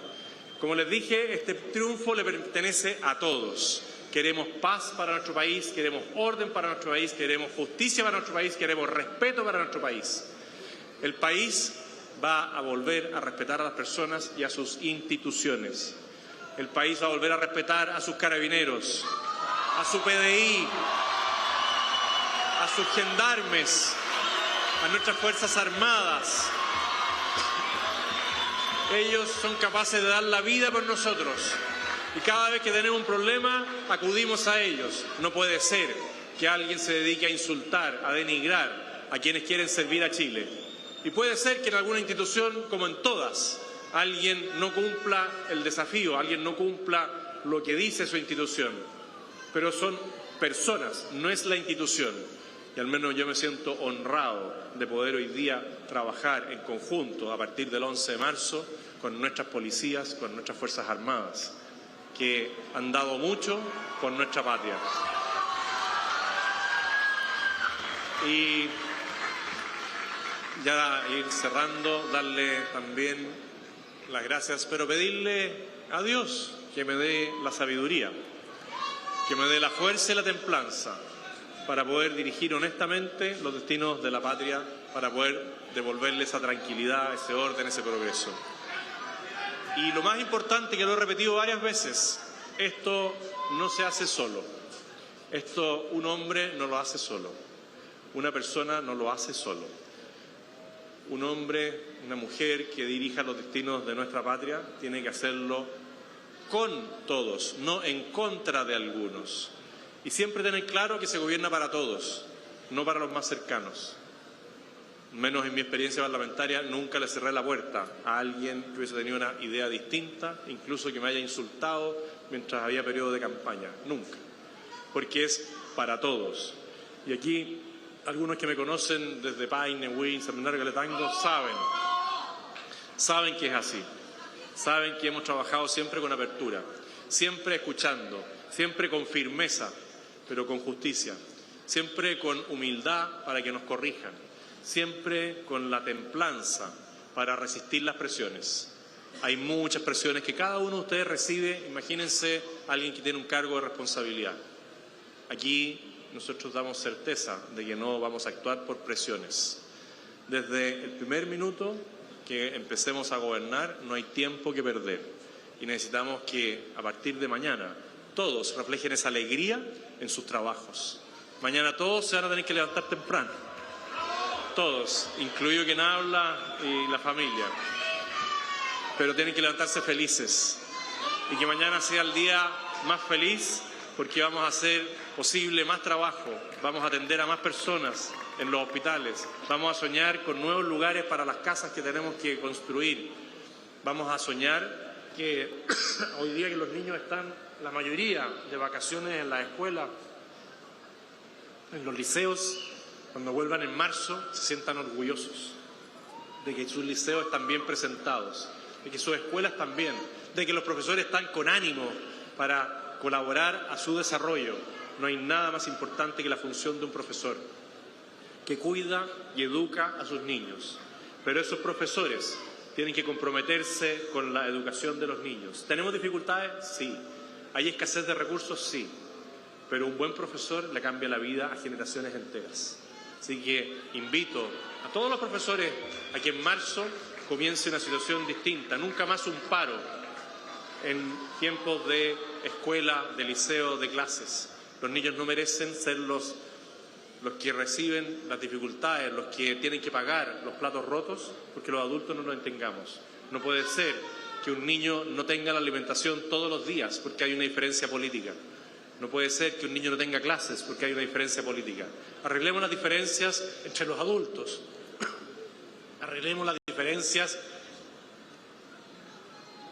Como les dije, este triunfo le pertenece a todos. Queremos paz para nuestro país, queremos orden para nuestro país, queremos justicia para nuestro país, queremos respeto para nuestro país. El país va a volver a respetar a las personas y a sus instituciones. El país va a volver a respetar a sus carabineros, a su PDI, a sus gendarmes, a nuestras Fuerzas Armadas. Ellos son capaces de dar la vida por nosotros y cada vez que tenemos un problema acudimos a ellos. No puede ser que alguien se dedique a insultar, a denigrar a quienes quieren servir a Chile. Y puede ser que en alguna institución, como en todas, alguien no cumpla el desafío, alguien no cumpla lo que dice su institución. Pero son personas, no es la institución. Y al menos yo me siento honrado de poder hoy día trabajar en conjunto a partir del 11 de marzo con nuestras policías, con nuestras Fuerzas Armadas, que han dado mucho por nuestra patria. Y ya ir cerrando, darle también las gracias, pero pedirle a Dios que me dé la sabiduría, que me dé la fuerza y la templanza para poder dirigir honestamente los destinos de la patria, para poder devolverle esa tranquilidad, ese orden, ese progreso. Y lo más importante, que lo he repetido varias veces, esto no se hace solo. Esto un hombre no lo hace solo. Una persona no lo hace solo. Un hombre, una mujer que dirija los destinos de nuestra patria tiene que hacerlo con todos, no en contra de algunos. Y siempre tener claro que se gobierna para todos, no para los más cercanos. Menos en mi experiencia parlamentaria, nunca le cerré la puerta a alguien que hubiese tenido una idea distinta, incluso que me haya insultado mientras había periodo de campaña. Nunca. Porque es para todos. Y aquí, algunos que me conocen desde Paine, Huin, San Bernardo, Caletango, saben que es así. Saben que hemos trabajado siempre con apertura, siempre escuchando, siempre con firmeza, pero con justicia, siempre con humildad para que nos corrijan, siempre con la templanza para resistir las presiones. Hay muchas presiones que cada uno de ustedes recibe. Imagínense a alguien que tiene un cargo de responsabilidad. Aquí nosotros damos certeza de que no vamos a actuar por presiones. Desde el primer minuto que empecemos a gobernar, no hay tiempo que perder. Y necesitamos que a partir de mañana todos reflejen esa alegría en sus trabajos. Mañana todos se van a tener que levantar temprano. Todos, incluido quien habla y la familia. Pero tienen que levantarse felices. Y que mañana sea el día más feliz, porque vamos a hacer posible más trabajo, vamos a atender a más personas en los hospitales, vamos a soñar con nuevos lugares para las casas que tenemos que construir, vamos a soñar que hoy día que los niños están, la mayoría, de vacaciones en las escuelas, en los liceos, cuando vuelvan en marzo, se sientan orgullosos de que sus liceos están bien presentados, de que sus escuelas también, de que los profesores están con ánimo para colaborar a su desarrollo. No hay nada más importante que la función de un profesor, que cuida y educa a sus niños. Pero esos profesores tienen que comprometerse con la educación de los niños. ¿Tenemos dificultades? Sí. ¿Hay escasez de recursos? Sí. Pero un buen profesor le cambia la vida a generaciones enteras. Así que invito a todos los profesores a que en marzo comience una situación distinta. Nunca más un paro en tiempos de escuela, de liceo, de clases. Los niños no merecen ser los que reciben las dificultades, los que tienen que pagar los platos rotos, porque los adultos no lo entendamos. No puede ser que un niño no tenga la alimentación todos los días porque hay una diferencia política. No puede ser que un niño no tenga clases porque hay una diferencia política. Arreglemos las diferencias entre los adultos. Arreglemos las diferencias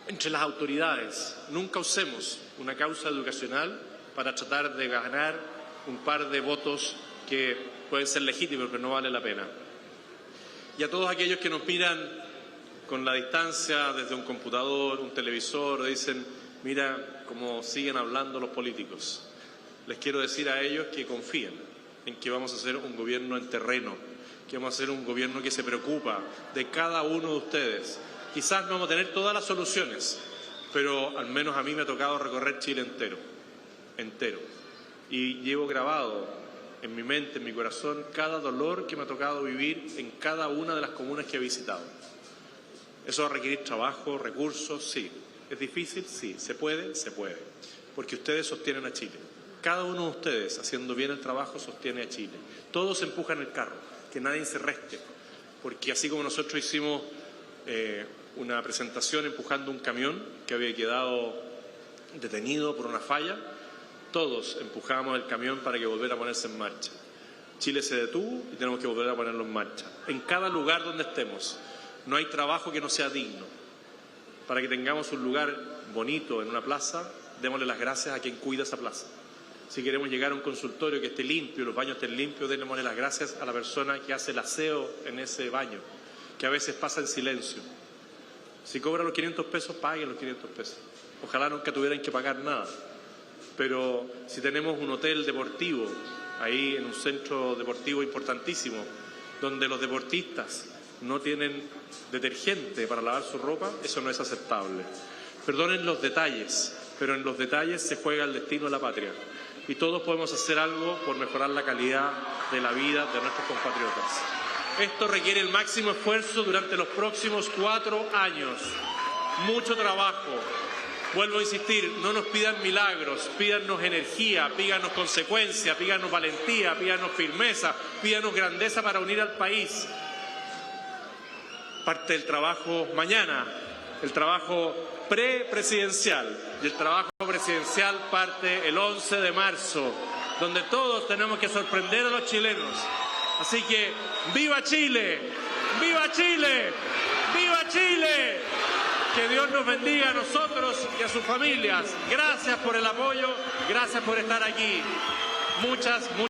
entre las autoridades. Nunca usemos una causa educacional para tratar de ganar un par de votos que pueden ser legítimos, pero no vale la pena. Y a todos aquellos que nos miran con la distancia desde un computador, un televisor, dicen, mira cómo siguen hablando los políticos. Les quiero decir a ellos que confíen en que vamos a hacer un gobierno en terreno, que vamos a hacer un gobierno que se preocupa de cada uno de ustedes. Quizás no vamos a tener todas las soluciones, pero al menos a mí me ha tocado recorrer Chile entero. Y llevo grabado en mi mente, en mi corazón, cada dolor que me ha tocado vivir en cada una de las comunas que he visitado. Eso va a requerir trabajo, recursos, sí. ¿Es difícil? Sí. ¿Se puede? Se puede. Porque ustedes sostienen a Chile. Cada uno de ustedes, haciendo bien el trabajo, sostiene a Chile. Todos empujan el carro, que nadie se reste. Porque así como nosotros hicimos una presentación empujando un camión que había quedado detenido por una falla, todos empujamos el camión para que volviera a ponerse en marcha. Chile se detuvo y tenemos que volver a ponerlo en marcha. En cada lugar donde estemos, no hay trabajo que no sea digno. Para que tengamos un lugar bonito en una plaza, démosle las gracias a quien cuida esa plaza. Si queremos llegar a un consultorio que esté limpio, los baños estén limpios, démosle las gracias a la persona que hace el aseo en ese baño, que a veces pasa en silencio. Si cobra los 500 pesos, paguen los 500 pesos. Ojalá nunca tuvieran que pagar nada. Pero si tenemos un hotel deportivo, ahí en un centro deportivo importantísimo, donde los deportistas no tienen detergente para lavar su ropa, eso no es aceptable. Perdonen los detalles, pero en los detalles se juega el destino de la patria. Y todos podemos hacer algo por mejorar la calidad de la vida de nuestros compatriotas. Esto requiere el máximo esfuerzo durante los próximos 4 años. Mucho trabajo. Vuelvo a insistir, no nos pidan milagros, pídanos energía, pídanos consecuencia, pídanos valentía, pídanos firmeza, pídanos grandeza para unir al país. Parte del trabajo mañana, el trabajo prepresidencial, y el trabajo presidencial parte el 11 de marzo, donde todos tenemos que sorprender a los chilenos. Así que, ¡viva Chile! ¡Viva Chile! ¡Viva Chile! Que Dios nos bendiga a nosotros y a sus familias. Gracias por el apoyo, gracias por estar aquí. Muchas